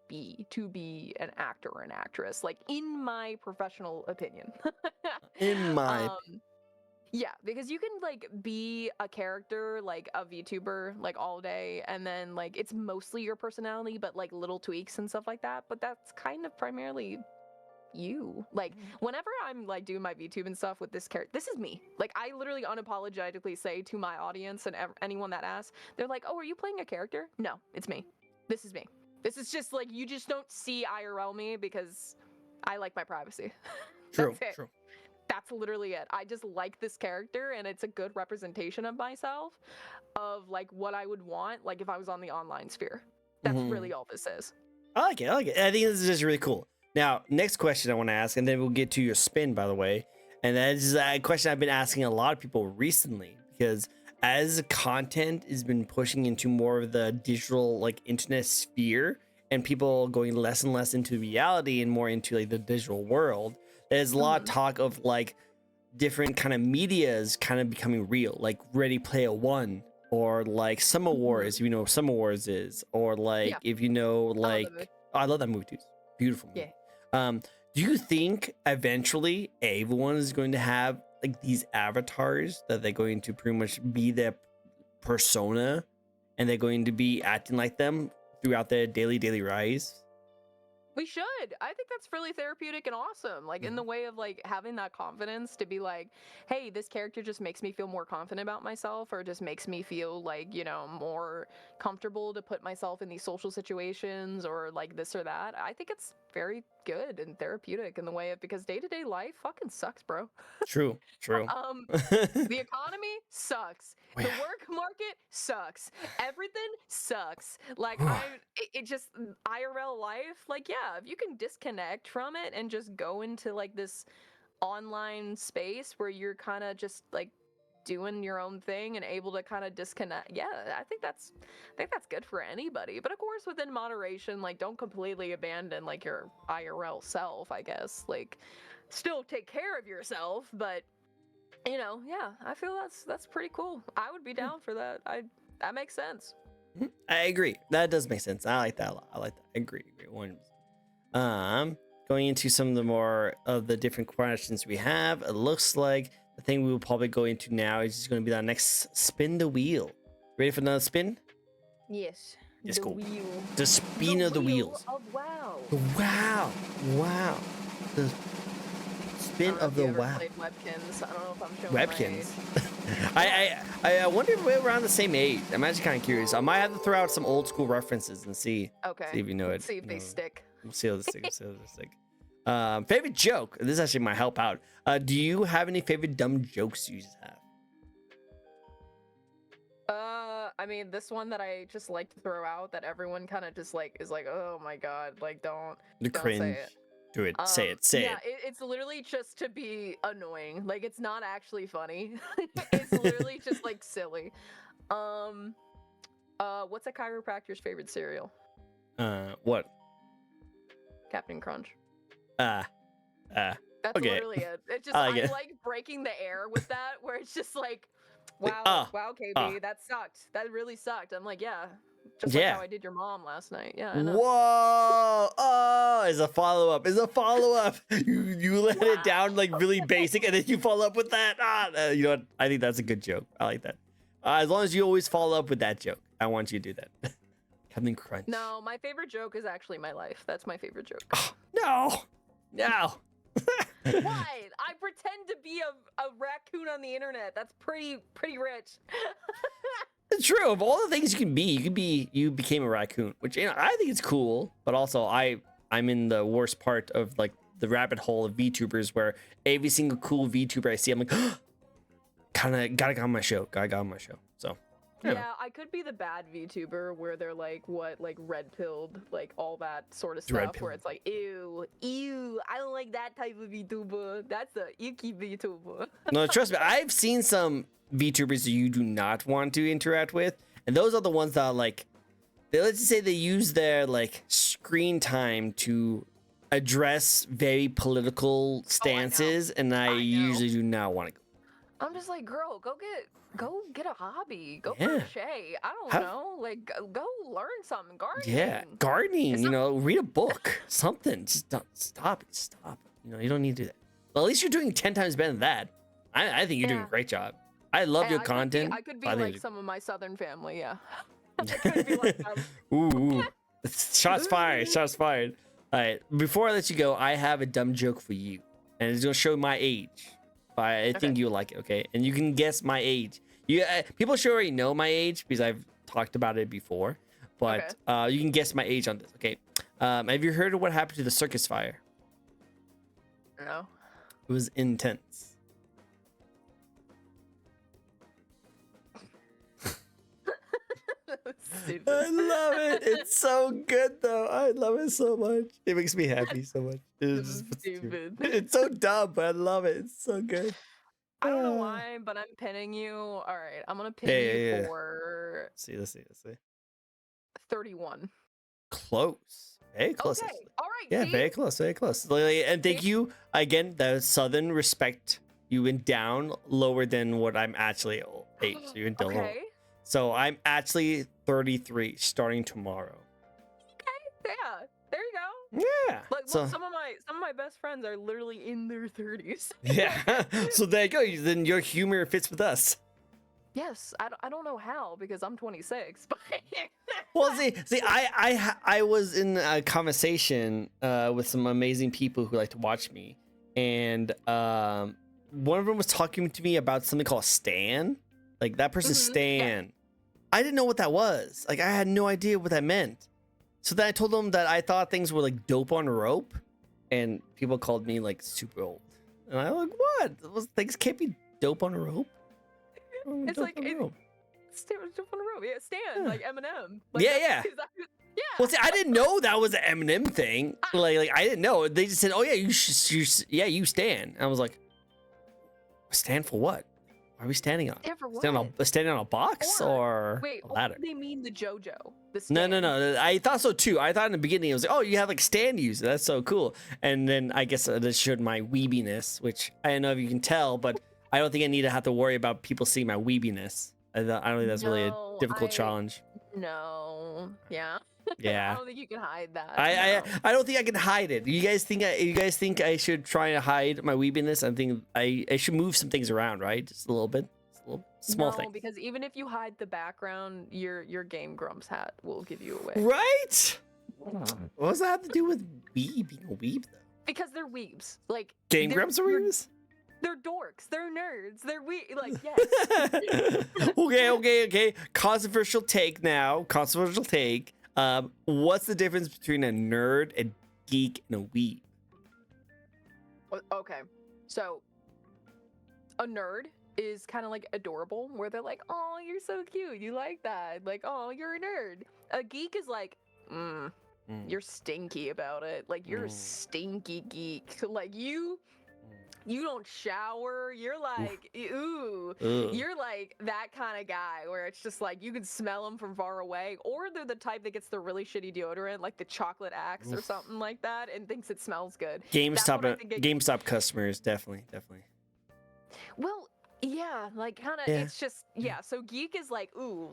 be an actor or an actress, like in my professional opinion. In my Yeah, because you can like be a character like a VTuber like all day, and then like it's mostly your personality but like little tweaks and stuff like that, but that's kind of primarily you. Like whenever I'm like doing my VTube and stuff with this character, this is me. Like I literally unapologetically say to my audience and anyone that asks, they're like, oh, are you playing a character? No, it's me. This is me. This is just like, you just don't see IRL me because I like my privacy. True. That's literally it. I just like this character, and it's a good representation of myself, of like what I would want, like if I was on the online sphere. That's really all this is. I like it. I think this is just really cool. Now, next question I want to ask, and then we'll get to your spin, by the way. And that is a question I've been asking a lot of people recently, because as content has been pushing into more of the digital, like internet sphere, and people going less and less into reality and more into like the digital world, there's a lot of talk of like different kind of medias kind of becoming real, like Ready Player One, or like Summer Wars, if you know what Summer Wars is, or like if you know like I love that movie too. Beautiful movie. Do you think eventually everyone is going to have like these avatars that they're going to pretty much be their persona, and they're going to be acting like them throughout their daily rise? We should. I think that's really therapeutic and awesome. Like in the way of like having that confidence to be like, hey, this character just makes me feel more confident about myself, or just makes me feel like, you know, more comfortable to put myself in these social situations, or like this or that. I think it's very good and therapeutic in the way of, because day-to-day life fucking sucks, bro. True. The economy sucks. The work market sucks. Everything sucks. Like it just IRL life, like yeah, if you can disconnect from it and just go into like this online space where you're kind of just like doing your own thing and able to kind of disconnect, yeah, I think that's good for anybody. But of course within moderation, like don't completely abandon like your IRL self, I guess. Like still take care of yourself, but you know, yeah, I feel that's pretty cool. I would be down for that. That makes sense. I agree. That does make sense. I like that a lot. I like that. I agree. Going into some of the more of the different questions we have, it looks like the thing we will probably go into now is just going to be that next spin the wheel. Ready for another spin? Yes. Let's go. Wheel. The spin of the wheels. Wow. Wow. The spin of the wow. Played Webkins. I don't know if I'm showing Webkins. I wonder if we're around the same age. I'm actually kind of curious. I might have to throw out some old school references and see. Okay. See if you know it. See if they stick. We'll see how this stick. Favorite joke. This actually might help out. Do you have any favorite dumb jokes you just have? I mean, this one that I just like to throw out that everyone kind of just like is like, oh my god, like don't cringe. say it. Do it. Say it. Say it. Yeah, it's literally just to be annoying. Like it's not actually funny. It's literally just like silly. What's a chiropractor's favorite cereal? What? Captain Crunch. That's okay. Literally it. It's just I like breaking the air with that, where it's just like, wow, KB, that sucked. That really sucked. I'm like, yeah, just like how I did your mom last night. Yeah. I know. Whoa! Oh, is a follow up. You let it down like really basic, and then you follow up with that. You know what? I think that's a good joke. I like that. As long as you always follow up with that joke, I want you to do that. Captain Crunch. No, my favorite joke is actually my life. That's my favorite joke. Oh, no. No. What? I pretend to be a raccoon on the internet. That's pretty rich. It's true. Of all the things you became a raccoon, which I think it's cool. But also, I'm in the worst part of like the rabbit hole of VTubers, where every single cool VTuber I see, I'm like, kind of gotta go on my show. Gotta go on my show. So. Yeah, I could be the bad VTuber where they're like red pilled, like all that sort of stuff. Where it's like, ew, I don't like that type of VTuber. That's a icky VTuber. No, trust me, I've seen some VTubers that you do not want to interact with, and those are the ones that like, let's just say they use their like screen time to address very political stances, and I usually do not want to go. I'm just like, girl, go get a hobby. Go crochet. I don't know. Like, go learn something. Gardening. Yeah, gardening. You know, read a book. Something. Just stop it. Stop. You know, you don't need to do that. Well, at least you're doing 10 times better than that. I think you're doing a great job. I love your content. I could be like some of my Southern family. Yeah. I could be like them. Ooh. Shots fired. Shots fired. All right. Before I let you go, I have a dumb joke for you, and it's gonna show my age. I think you'll like it, okay? And you can guess my age. People should already know my age because I've talked about it before, but you can guess my age on this, okay? Have you heard of what happened to the circus fire? No. It was intense. I love it. It's so good, though. I love it so much. It makes me happy so much. It's stupid. It's so dumb, but I love it. It's so good. I don't know why, but I'm pinning you. All right, I'm gonna pin you for. Let's see. 31. Close. Very close. Okay. All right. Yeah, see? very close. Very close. And thank you again. The Southern respect. You went down lower than what I'm actually age. So you went down lower. So I'm actually 33 starting tomorrow. Okay, yeah, there you go. Yeah. Like, so, some of my best friends are literally in their 30s. Yeah. So there you go. Then your humor fits with us. Yes, I don't know how because I'm 26. But well, see, I was in a conversation with some amazing people who like to watch me, and one of them was talking to me about something called Stan. Like that person's Stan. Yeah. I didn't know what that was. Like I had no idea what that meant. So then I told them that I thought things were like dope on a rope, and people called me like super old. And I'm like, what? Things can't be dope on a rope. It's like dope on a rope. Yeah, Stan, like Eminem. Like, yeah. Well, see, I didn't know that was an Eminem thing. Like I didn't know. They just said, "Oh yeah, you Stan." And I was like, "Stand for what? Are we standing on? Standing on a box or wait, a ladder?" They mean the JoJo. No. I thought so too. I thought in the beginning it was like, "Oh, you have like stand use. That's so cool." And then I guess that showed my weebiness, which I don't know if you can tell, but I don't think I need to have to worry about people seeing my weebiness. I don't think that's really a difficult challenge. No. Yeah. Yeah. I don't think you can hide that. I don't think I can hide it. You guys think I should try to hide my weebiness? I think I should move some things around, right? Just a little bit. Just a little small thing. No, because even if you hide the background, your Game Grumps hat will give you away. Right? What does that have to do with being a weeb though? Because they're weebs. Like Game Grumps are weebs? They're dorks. They're nerds. They're like, yes. Okay. Controversial take now. Controversial take. What's the difference between a nerd, a geek, and a weeb? Okay, so a nerd is kind of like adorable, where they're like, "Oh, you're so cute. You like that? Like, oh, you're a nerd." A geek is like, you're stinky about it. Like, you're a stinky geek. Like you don't shower. You're like, ooh. You're like that kind of guy where it's just like you can smell them from far away, or they're the type that gets the really shitty deodorant, like the chocolate Axe or something like that, and thinks it smells good. GameStop customers, definitely. Well, yeah, like kind of. Yeah. It's just So geek is like ooh,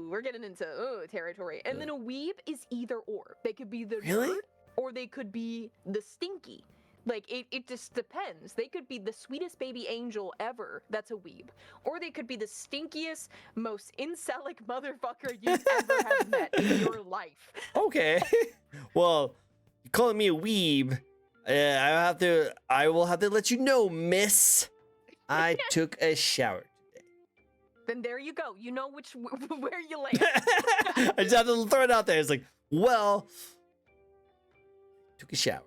we're getting into territory, and then a weeb is either or. They could be the nerd, or they could be the stinky. Like it just depends. They could be the sweetest baby angel ever. That's a weeb. Or they could be the stinkiest, most incelic motherfucker you've ever have met in your life. Okay. Well, you're calling me a weeb. I will have to let you know, miss. I took a shower today. Then there you go. You know where you land. I just have to throw it out there. It's like, well, took a shower.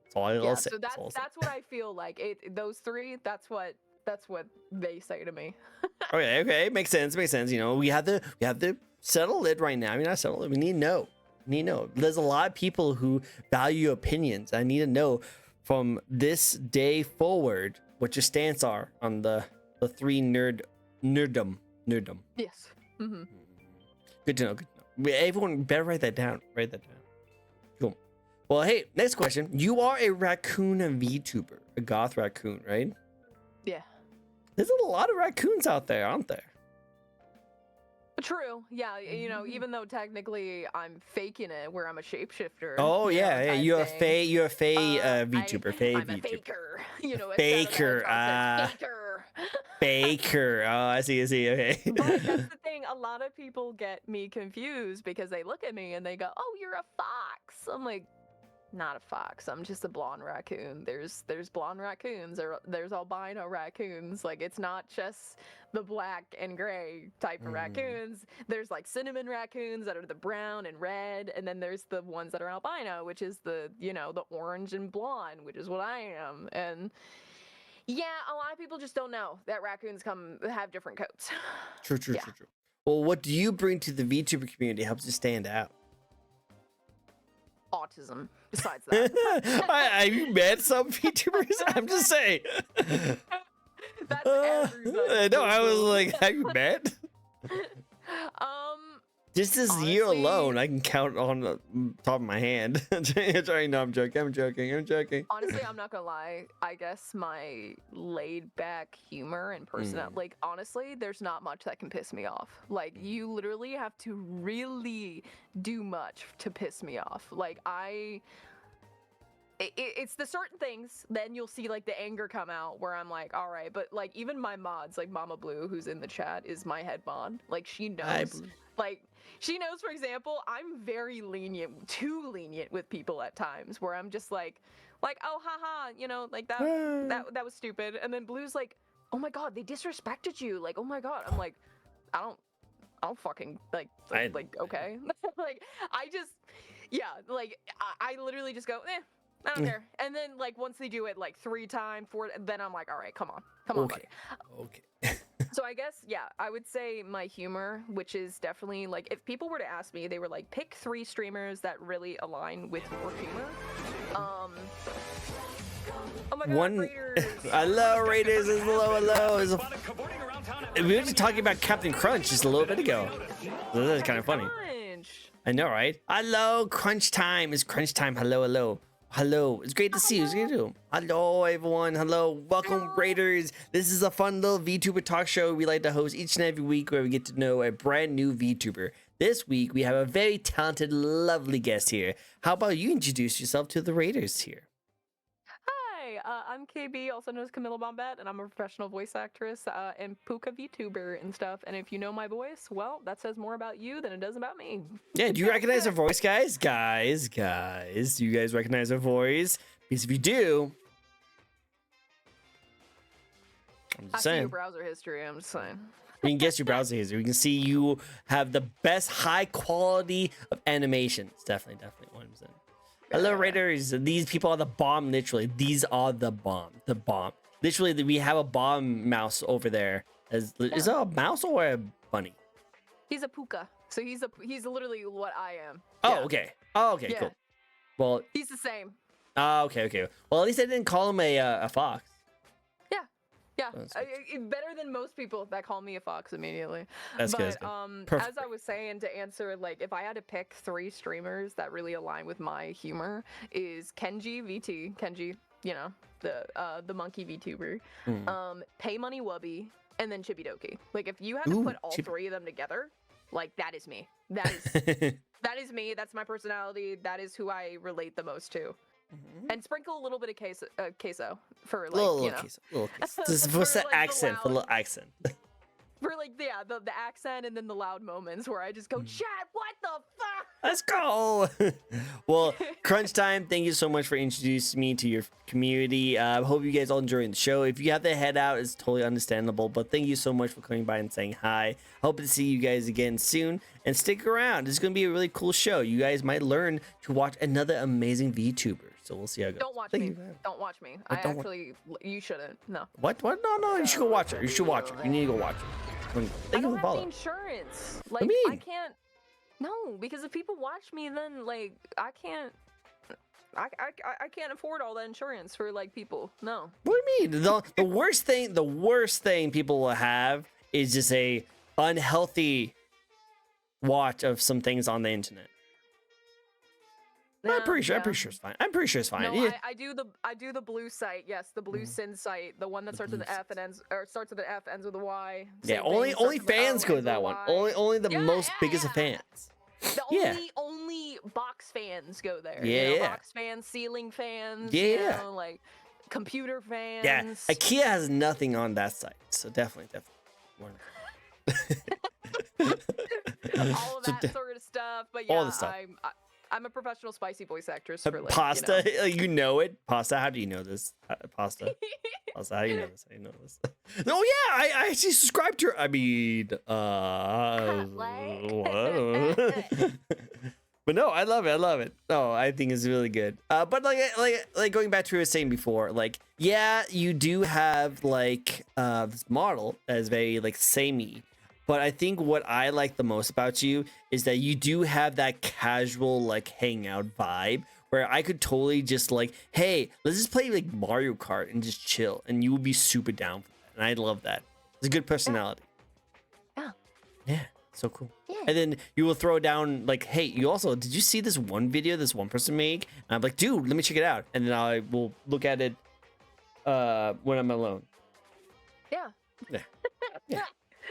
That's all I'll say. So that's what I feel like. Those three. That's what they say to me. Okay, makes sense. You know, we have to settle it right now. I mean, not settle it. We need to know. There's a lot of people who value opinions. I need to know from this day forward what your stance are on the three nerddom. Yes. Mm-hmm. Good to know. Everyone better write that down. Cool. Well, hey, next question. You are a raccoon VTuber, a goth raccoon, right? Yeah. There's a lot of raccoons out there, aren't there? True. Yeah. You know, even though technically I'm faking it, where I'm a shapeshifter. Oh yeah. You're a Fae VTuber. I'm a faker. You know, faker. Faker. Faker. Oh, I see. Okay. But that's the thing. A lot of people get me confused because they look at me and they go, "Oh, you're a fox." I'm like, not a fox. I'm just a blonde raccoon. There's blonde raccoons, or there's albino raccoons. Like, it's not just the black and gray type of raccoons. There's like cinnamon raccoons that are the brown and red, and then there's the ones that are albino, which is the the orange and blonde, which is what I am. And yeah, a lot of people just don't know that raccoons have different coats. True. Well, what do you bring to the VTuber community helps you stand out? Autism. Besides that, have you met some VTubers? I'm just saying. That's everybody. No, I was like, have you met? Just this year alone, I can count on the top of my hand. No, I'm joking. Honestly, I'm not gonna lie. I guess my laid-back humor and personality, like, honestly, there's not much that can piss me off. Like, you literally have to really do much to piss me off. Like, it's the certain things, then you'll see like the anger come out where I'm like, all right. But like, even my mods, like Mama Blue, who's in the chat, is my head mod. Like, she knows. Like, she knows, for example, I'm very lenient, too lenient with people at times, where I'm just like, oh, haha, like that was stupid. And then Blue's like, oh my god, they disrespected you. Like, oh my god. I'm like, I don't fucking like okay. Like, I literally just go, I don't care. And then like, once they do it like 3 times, 4, then I'm like, all right, come on, buddy. Okay. So I guess, yeah, I would say my humor, which is definitely like, if people were to ask me, they were like, pick 3 streamers that really align with your humor. Oh my god, Raiders. Hello, Raiders. Hello. We were just talking about Captain Crunch just a little bit ago. So that's kind of funny. I know, right? Hello, Crunch Time. It's Crunch Time. Hello. It's great to see you. It's great to do. Hello, everyone. Hello. Welcome, Raiders. This is a fun little VTuber talk show we like to host each and every week where we get to know a brand new VTuber. This week, we have a very talented, lovely guest here. How about you introduce yourself to the Raiders here? Hi, I'm KB, also known as Camilla Bombette, and I'm a professional voice actress and Puka VTuber and stuff. And if you know my voice, well, that says more about you than it does about me. Yeah, do you recognize her voice, guys? Guys, do you guys recognize her voice? Because if you do, I'm just saying. I see your browser history, I'm just saying. We can guess your browser history. We can see you have the best high quality of animation. It's definitely 100%. Hello, Raiders. These people are the bomb, literally. These are the bomb. The bomb. Literally, we have a bomb mouse over there. Is that a mouse or a bunny? He's a puka. So he's literally what I am. Oh, Yeah. okay. Oh, okay, Yeah. cool. Well, He's the same. Okay. Well, at least I didn't call him a fox. Yeah. Better than most people that call me a fox immediately. That's good. As I was saying, to answer, like, if I had to pick 3 streamers that really align with my humor, is Kenji VT, the monkey VTuber, Pay Money Wubby, and then Chippy Doki. Like, if you had to put all 3 of them together, like, that is me. That is that is me. That's my personality. That is who I relate the most to. and sprinkle a little bit of queso for like Little queso, little queso. Just for the like, accent, for the little accent. For like the accent and then the loud moments where I just go, chat, what the fuck? Let's go. Well, crunch time. Thank you so much for introducing me to your community. Hope you guys all enjoying the show. If you have to head out, it's totally understandable. But thank you so much for coming by and saying hi. Hope to see you guys again soon. And stick around. It's going to be a really cool show. You guys might learn to watch another amazing VTuber. So we'll see how it goes. Don't watch me. Don't watch me. You shouldn't. No. What? No. You should go watch her. You should watch her. You need to go watch her. I don't have the insurance. Like, I can't. No, because if people watch me, then like I can't afford all that insurance for like people. No. What do you mean? The worst thing people will have is just a unhealthy watch of some things on the internet. I'm pretty sure it's fine. No, yeah. I do the blue site. Yes, the blue sin site, the one that starts with an F and ends ends with a Y. Yeah, only fans go to that one. Only the most biggest of fans. The only box fans go there. Yeah, Box fans, ceiling fans. Yeah, like computer fans. Yeah, IKEA has nothing on that site, so definitely. All of that sort of stuff, but yeah, I'm a professional spicy voice actress for like pasta. You know it. Pasta. How do you know this? Pasta. Pasta. How do you know this? How do you know this? Oh yeah, I actually subscribed to her. I mean, but no, I love it. No, I think it's really good. But like going back to what I was saying before, like yeah, you do have like this model that is very like samey. But I think what I like the most about you is that you do have that casual like hangout vibe where I could totally just like, hey, let's just play like Mario Kart and just chill, and you would be super down for that. And I love that. It's a good personality. Yeah, so cool. Yeah. And then you will throw down like, hey, did you see this one video this one person made? And I'm like, dude, let me check it out. And then I will look at it when I'm alone. Yeah.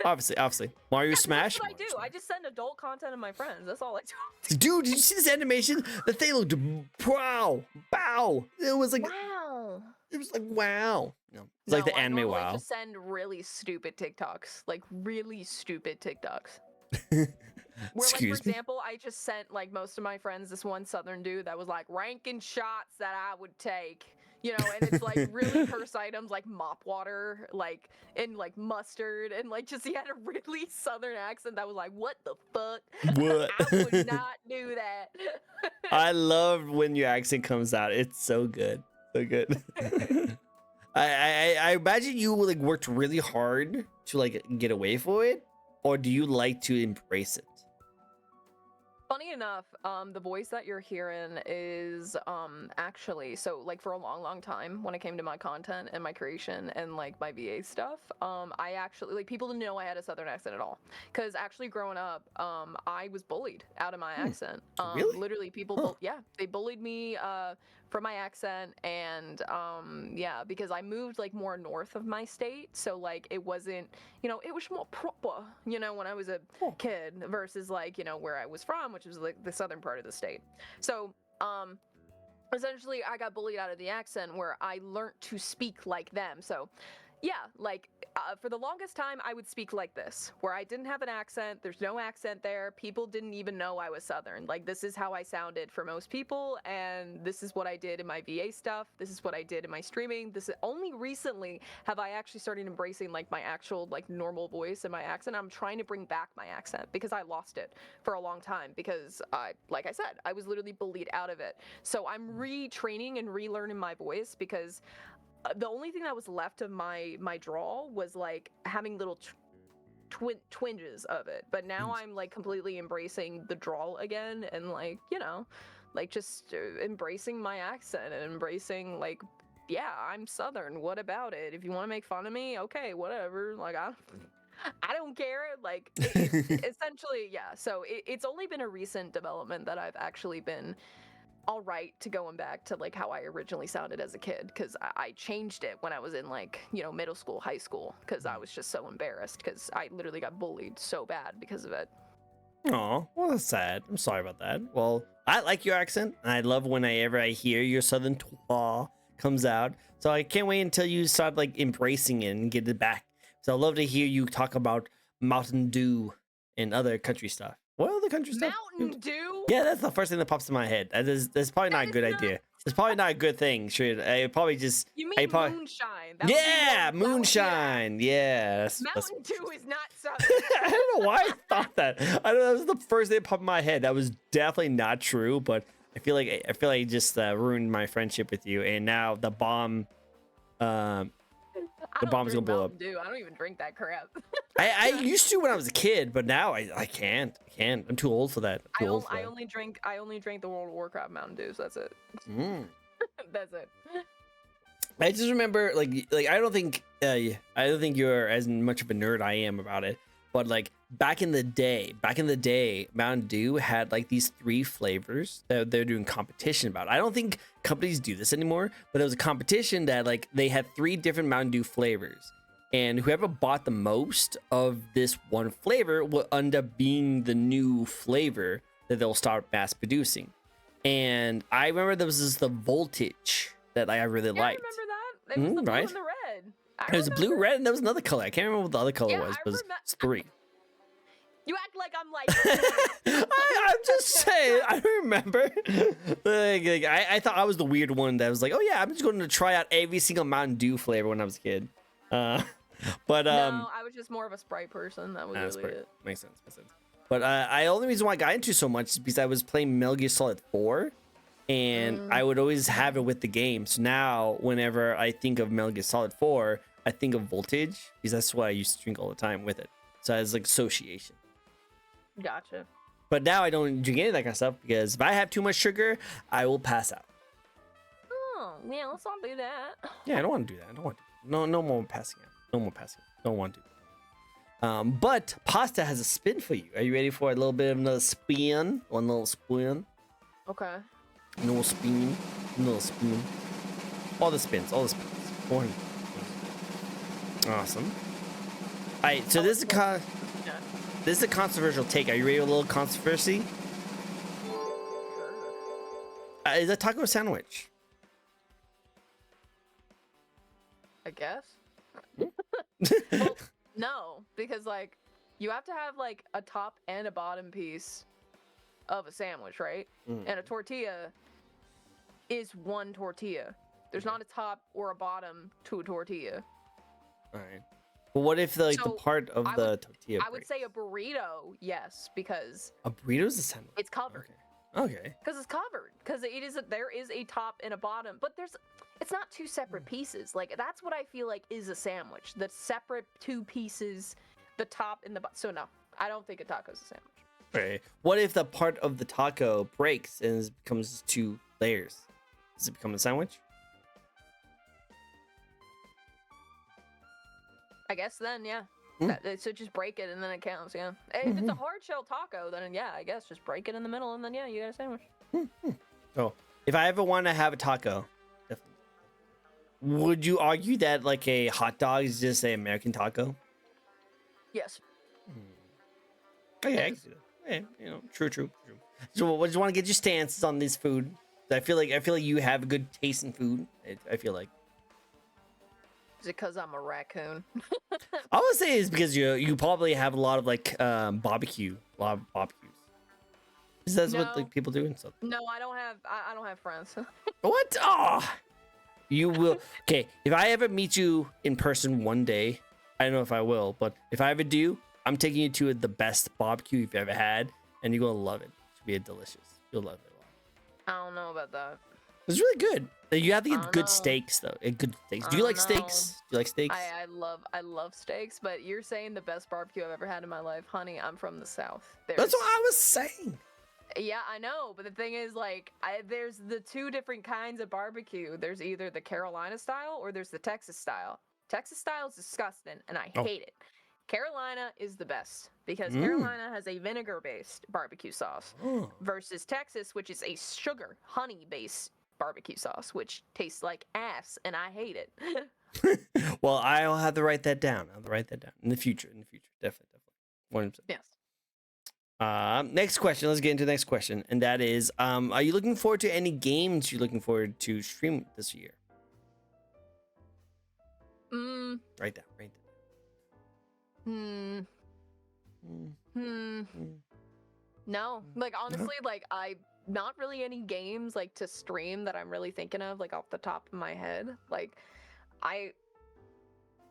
Obviously. Mario Smash. That's what I do. I just send adult content to my friends. That's all I do. Dude, did you see this animation? The thing looked bow. It was like wow. It was like wow. No, it's like the anime wow. I just send really stupid TikToks. Like really stupid TikToks. Where, like, for example, I just sent like most of my friends this one Southern dude that was like ranking shots that I would take. And it's like really curse items like mop water, like and like mustard, and like just he had a really Southern accent that was like, what the fuck? What? I would not do that. I love when your accent comes out. It's so good. So good. I imagine you like worked really hard to like get away from it, or do you like to embrace it? Funny enough, the voice that you're hearing is actually, so like for a long time when it came to my content and my creation and like my VA stuff, I actually, like, people didn't know I had a Southern accent at all. Because actually growing up, I was bullied out of my accent. Really? Literally people, they bullied me for my accent, and yeah, because I moved like more north of my state, so like it wasn't, it was more proper, when I was a kid versus like, where I was from, which was like the southern part of the state. So essentially I got bullied out of the accent where I learned to speak like them. So yeah, like for the longest time I would speak like this, where I didn't have an accent. There's no accent there. People didn't even know I was Southern. Like, this is how I sounded for most people, and this is what I did in my VA stuff. This is what I did in my streaming. This is only recently have I actually started embracing like my actual like normal voice and my accent. I'm trying to bring back my accent because I lost it for a long time because like I said, I was literally bullied out of it. So I'm retraining and relearning my voice because the only thing that was left of my drawl was like having little twinges of it, but now I'm like completely embracing the drawl again, and like like just embracing my accent and embracing like, yeah, I'm Southern, what about it? If you want to make fun of me, okay, whatever, like I don't care, like essentially, yeah. So it's only been a recent development that I've actually been all right to going back to like how I originally sounded as a kid, because I changed it when I was in like middle school, high school, because I was just so embarrassed because I literally got bullied so bad because of it. Oh, well, that's sad. I'm sorry about that. Well, I like your accent, and I love whenever I hear your southern twa comes out. So I can't wait until you start like embracing it and get it back. So I'd love to hear you talk about Mountain Dew and other country stuff. What other country stuff? Mountain Dew? Yeah, that's the first thing that pops in my head. That's probably not a good idea. It's probably not a good thing. Should I probably just? You I mean probably, moonshine? That yeah, would be more, moonshine. Yeah, Mountain Dew is not southern. I don't know why I thought that. I don't know. That was the first thing that popped in my head. That was definitely not true, but I feel like it just ruined my friendship with you. And now the bomb, the bomb's gonna blow up. Dew. I don't even drink that crap. I used to when I was a kid, but now I can't. I'm too old for that. I only drink the World of Warcraft Mountain Dew. So that's it. That's it. I just remember like I don't think you're as much of a nerd I am about it, but like back in the day, Mountain Dew had like these 3 flavors that they're doing competition about. I don't think companies do this anymore, but there was a competition that like they had 3 different Mountain Dew flavors, and whoever bought the most of this one flavor will end up being the new flavor that they'll start mass producing. And I remember there was the voltage that I really liked. I remember that. It was the blue and the red. It was blue, red, and there was another color. I can't remember what the other color was, but it's 3. You act like I'm like. I'm just saying. I remember. I thought I was the weird one that was like, oh yeah, I'm just going to try out every single Mountain Dew flavor when I was a kid. But no, I was just more of a Sprite person. That was really it. Makes sense. But the only reason why I got into so much is because I was playing Metal Gear Solid 4. And I would always have it with the game. So now, whenever I think of Metal Gear Solid 4, I think of Voltage, because that's what I used to drink all the time with it. So it's like association. Gotcha. But now I don't drink any of that kind of stuff, because if I have too much sugar, I will pass out. Oh, yeah, let's not do that. Yeah, I don't want to do that. I don't want to. No more passing out. No more passing out. Don't want to do that. But Pasta has a spin for you. Are you ready for a little bit of another spin? One little spin. Okay. No spin. All the spins. One. Awesome. All right, so this is a controversial take. Are you ready for a little controversy? Is a taco sandwich? I guess. Well, no, because like you have to have like a top and a bottom piece of a sandwich, right? And a tortilla is one tortilla. There's not a top or a bottom to a tortilla. All right. But what if the part of the tortilla? I would say a burrito, yes, because a burrito is a sandwich. It's covered. Okay. Because it's covered. Because there is a top and a bottom, but it's not 2 separate pieces. Like that's what I feel like is a sandwich. The separate 2 pieces, the top and the bottom. So no, I don't think a taco is a sandwich. Right. What if the part of the taco breaks and it becomes 2 layers? Does it become a sandwich? I guess then, yeah. So just break it and then it counts, yeah. If it's a hard shell taco, then yeah, I guess just break it in the middle and then yeah, you got a sandwich. So if I ever want to have a taco, definitely. Would you argue that like a hot dog is just an American taco? Yes. Okay, I can see that. Yeah, true. So I just want to get your stances on this food. I feel like you have a good taste in food. I feel like. Is it because I'm a raccoon? I would say it's because you probably have a lot of like barbecues. Is that what like people do and stuff? No, I don't have friends. What? Oh, you will. Okay, if I ever meet you in person one day, I don't know if I will, but if I ever do, I'm taking you to the best barbecue you've ever had, and you're gonna love it. It's gonna be delicious. You'll love it a lot. I don't know about that. It's really good. You have to get good steaks though. Good steaks. Do you like steaks? Do you like steaks? I love steaks, but you're saying the best barbecue I've ever had in my life, honey. I'm from the South. That's what I was saying. Yeah, I know, but the thing is, like, there's the 2 different kinds of barbecue. There's either the Carolina style or there's the Texas style. Texas style is disgusting, and I hate it. Carolina is the best because Carolina has a vinegar-based barbecue sauce versus Texas, which is a sugar, honey-based barbecue sauce, which tastes like ass, and I hate it. Well, I'll have to write that down. In the future. Definitely. 100%. Yes. Next question. Let's get into the next question, and that is, are you looking forward to any games you're looking forward to stream this year? Write down. No, like honestly, like I not really any games like to stream that I'm really thinking of like off the top of my head. Like I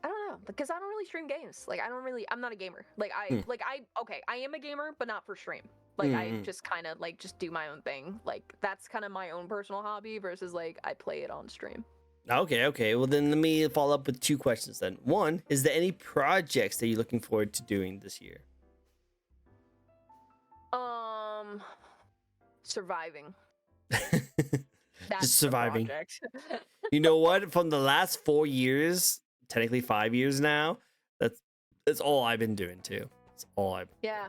don't know because I don't really stream games. Like I'm not a gamer. Like I am a gamer, but not for stream. Like I just kind of like just do my own thing. Like that's kind of my own personal hobby versus like I play it on stream. Okay. Well, then let me follow up with two questions then. One, is there any projects that you're looking forward to doing this year? Surviving. Just surviving. You know what? From the last 4 years, technically 5 years now, that's all I've been doing too. That's all I've. Yeah.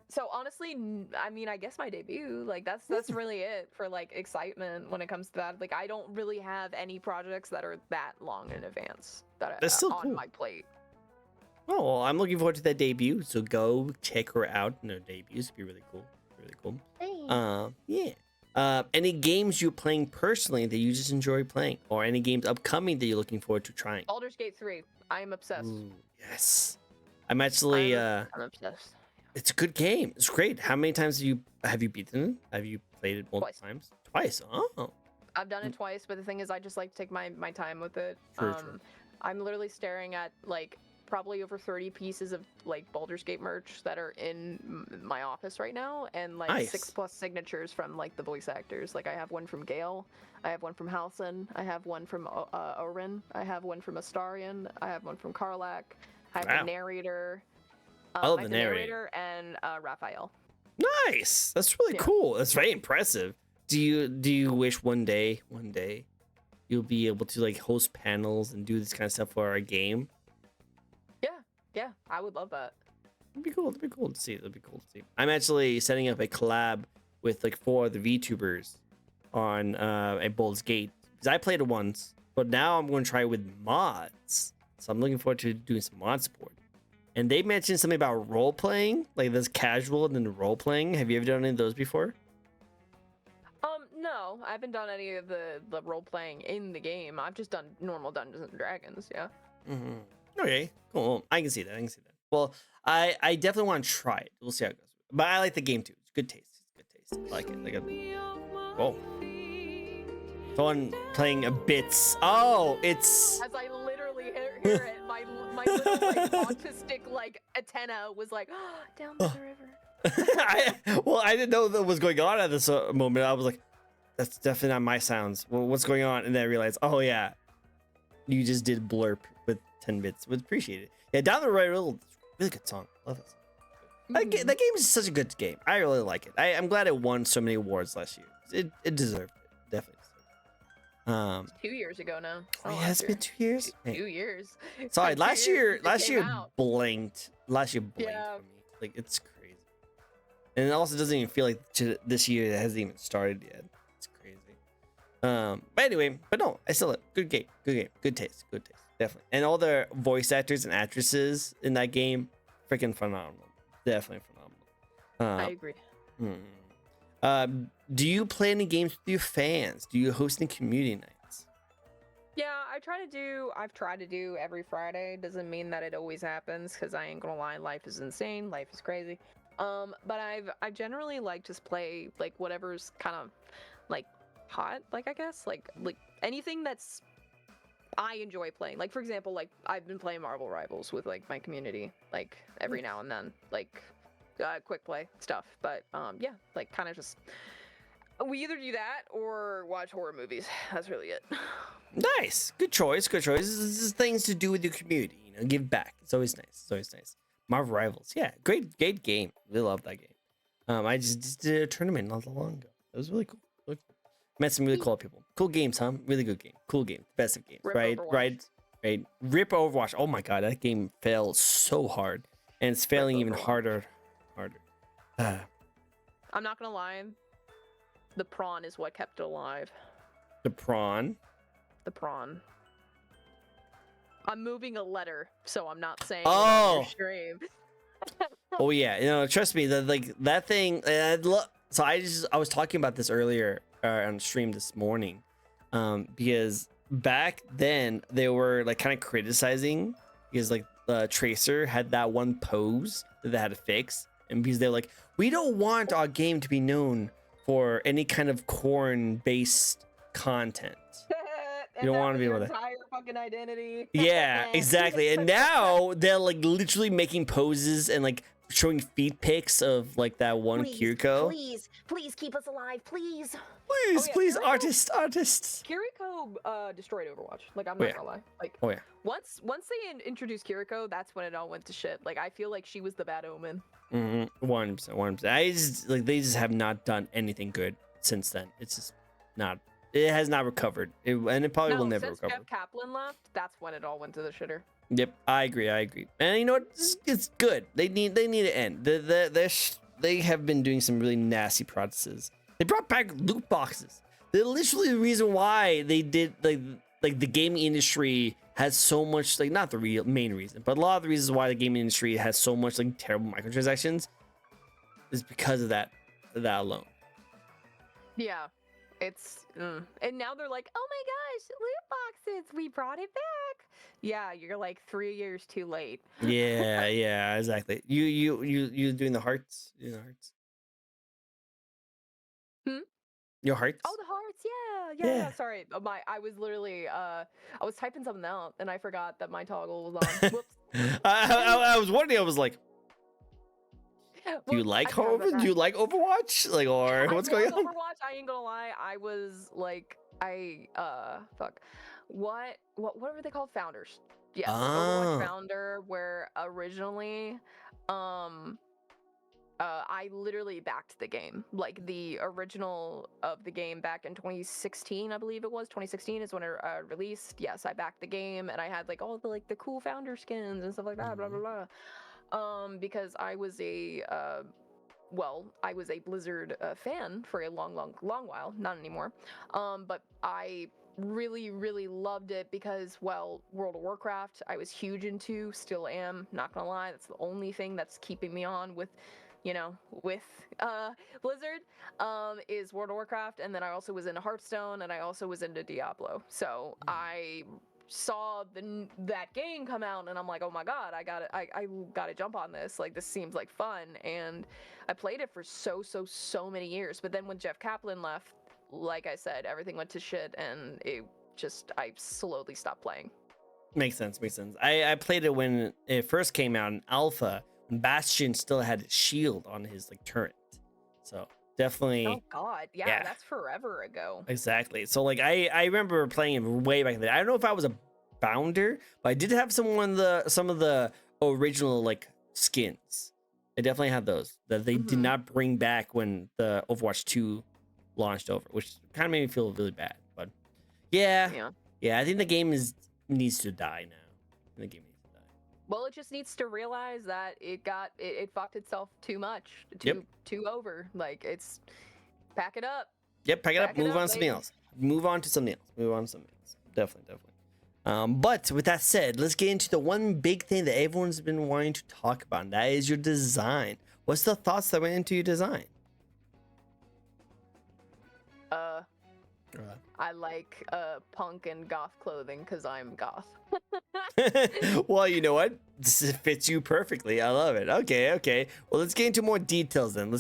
So honestly, I mean, I guess my debut, like that's really it for like excitement when it comes to that. Like I don't really have any projects that are that long in advance that That's still on cool. my plate. Oh, well, I'm looking forward to that debut. So go check her out in her debut. It's be really cool. Really cool. Hey. Yeah. Any games you're playing personally that you just enjoy playing, or any games upcoming that you're looking forward to trying? Baldur's Gate 3. I am obsessed. Ooh, yes. I'm actually. I'm obsessed. It's a good game. It's great. How many times have you beaten it? Have you played it multiple times? Twice. Oh. I've done it twice, but the thing is, I just like to take my time with it. True. I'm literally staring at like probably over 30 pieces of like Baldur's Gate merch that are in my office right now, and like Nice. 6+ signatures from like the voice actors. Like I have one from Gale, I have one from Halsin, I have one from Orin, I have one from Astarion, I have one from Karlak, I have the narrator. Oh, I have the narrator and Raphael. Nice. That's really cool. That's very impressive. Do you wish one day you'll be able to like host panels and do this kind of stuff for our game? Yeah, I would love that. It'd be cool. It'd be cool to see. I'm actually setting up a collab with like 4 other VTubers on a Baldur's Gate because I played it once, but now I'm going to try it with mods. So I'm looking forward to doing some mod support. And they mentioned something about role playing, like this casual and then role playing. Have you ever done any of those before? No, I haven't done any of the role playing in the game. I've just done normal Dungeons and Dragons. Yeah. Okay, cool. I can see that. Well, I definitely want to try it. We'll see how it goes. But I like the game too. It's good taste. I like it. Whoa. Someone playing a bits. Oh, it's. As I literally hear it, my little like autistic like antenna was like, oh, down by the river. I didn't know that was going on at this moment. I was like, that's definitely not my sounds. Well, what's going on? And then I realized, oh yeah, you just did blurp with 10 bits. Would appreciate it. Yeah, Down the Right Road, really good song. Love it. That game is such a good game. I really like it. I'm glad it won so many awards last year. It deserved it. Definitely. 2 years ago now. Oh yeah, it's been 2 years. 2 years. Sorry, last year blinked. Last year blinked Yeah. for me. Like it's crazy, and it also doesn't even feel like this year that hasn't even started yet. It's crazy. But anyway, no, I still good game, good taste, definitely. And all the voice actors and actresses in that game, freaking phenomenal. Definitely phenomenal. I agree. Do you play any games with your fans? Do you host any community nights? Yeah, I've tried to do every Friday. Doesn't mean that it always happens, because I ain't gonna lie, life is insane, life is crazy. But I generally like just play like whatever's kind of like hot, like I guess like anything that's I enjoy playing. Like for example, like I've been playing Marvel Rivals with like my community like every now and then, like quick play stuff. But yeah, like kind of just we either do that or watch horror movies. That's really it. Nice, good choice. This is things to do with your community. You know, give back. It's always nice. Marvel Rivals, yeah, great game. Really love that game. I just did a tournament not that long ago. It was really cool. Met some really cool people. Cool games, huh? Really good game. Cool game. Best of games. Rip Right. Rip Overwatch. Oh my god, that game failed so hard, and it's failing even harder. I'm not gonna lie. The prawn is what kept it alive. The prawn. I'm moving a letter, so I'm not saying Oh. it on your stream. Oh yeah, you know, trust me, that thing. So I was talking about this earlier on stream this morning, because back then they were like kind of criticizing because like the Tracer had that one pose that they had to fix, and because they're like, we don't want our game to be known for any kind of corn-based content. And You don't that want to was be your able to. entire fucking identity. Yeah, exactly. And now they're like literally making poses and like showing feed pics of like that one Kiriko. Please keep us alive, please. Please, yeah, please, Kiriko- artists. Kiriko destroyed Overwatch. Like, I'm Oh, not yeah. gonna lie. Like, Oh yeah. once they introduced Kiriko, that's when it all went to shit. Like, I feel like she was the bad omen. 100%. I just like they just have not done anything good since then. It's just not. It has not recovered, and it probably will never since recover. Jeff Kaplan left, that's when it all went to the shitter. Yep, I agree. And you know what? It's good. They need to end. They have been doing some really nasty practices. They brought back loot boxes. They're literally the reason why they did like the gaming industry has so much, like, not the main reason, but a lot of the reasons why the gaming industry has so much like terrible microtransactions is because of that alone. Yeah, it's and now they're like, oh my gosh, loot boxes, we brought it back. Yeah, you're like 3 years too late. Yeah, exactly. You doing the hearts? You know, hearts. Your hearts? Oh, the hearts, yeah. Sorry, I was literally I was typing something out and I forgot that my toggle was on. Whoops. I was wondering. I was like, do you Whoops, like I forgot about that. Overwatch? Like, or what's going on? Overwatch, I ain't gonna lie. I was like, fuck. What were they called? Founders. Yes, Ah. Overwatch founder. Where originally, I literally backed the game, like the original of the game back in 2016, I believe it was. 2016 is when it released. Yes, I backed the game, and I had like all the cool founder skins and stuff like that. Blah blah blah. Because I was a I was a Blizzard fan for a long while, not anymore. But I really loved it because, well, World of Warcraft, I was huge into, still am, not gonna lie. That's the only thing that's keeping me on with, Blizzard, is World of Warcraft. And then I also was into Hearthstone, and I also was into Diablo. So I saw that game come out, and I'm like, oh my god, I gotta jump on this. Like, this seems like fun. And I played it for so many years. But then when Jeff Kaplan left, like I said, everything went to shit, and I slowly stopped playing. Makes sense. I played it when it first came out in alpha, when Bastion still had his shield on his like turret. So definitely. Oh god, yeah, that's forever ago. Exactly. So like I remember playing it way back then. I don't know if I was a founder, but I did have some of the original like skins. I definitely had those that they did not bring back when the Overwatch 2 launched over, which kind of made me feel really bad. But yeah, I think the game needs to die now. The game needs to die. Well, it just needs to realize that it fucked itself too much, too over. Like, it's pack it up. Yep, pack it up. Move on to something else. Move on to something else. Definitely. But with that said, let's get into the one big thing that everyone's been wanting to talk about, and that is your design. What's the thoughts that went into your design? I like punk and goth clothing because I'm goth. Well, you know what? This fits you perfectly. I love it. Okay. Well, let's get into more details then.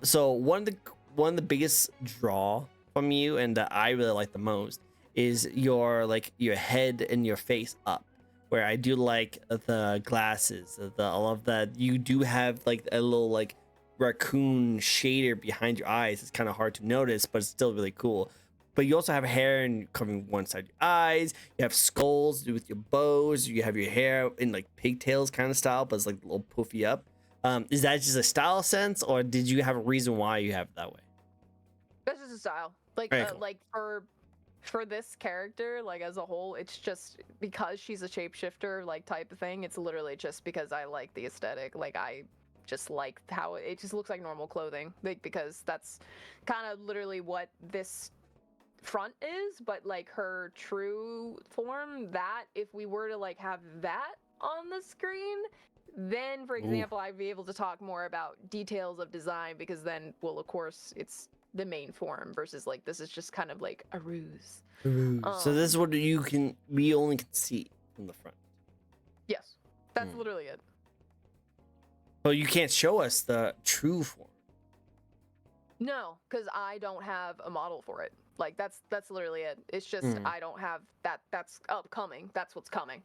So one of the biggest draw from you, and that I really like the most, is your head and your face up. Where I do like the glasses. I love that you do have like a little like raccoon shader behind your eyes. It's kind of hard to notice, but it's still really cool. But you also have hair and covering one side of your eyes. You have skulls with your bows. You have your hair in like pigtails kind of style, but it's like a little poofy up. Is that just a style sense, or did you have a reason why you have it that way? This is a style. Like, Very cool. like for this character, like as a whole, it's just because she's a shapeshifter like type of thing. It's literally just because I like the aesthetic. Like, I just like how it just looks like normal clothing, like, because that's kind of literally what this front is. But like her true form, that if we were to like have that on the screen, then, for Ooh. example, I'd be able to talk more about details of design because then, well, of course, it's the main form versus like this is just kind of like a ruse. So this is what we only can see from the front. Yes, that's Mm. literally it. But you can't show us the true form. No, because I don't have a model for it. Like that's literally it. It's just Mm. I don't have that. That's upcoming. That's what's coming.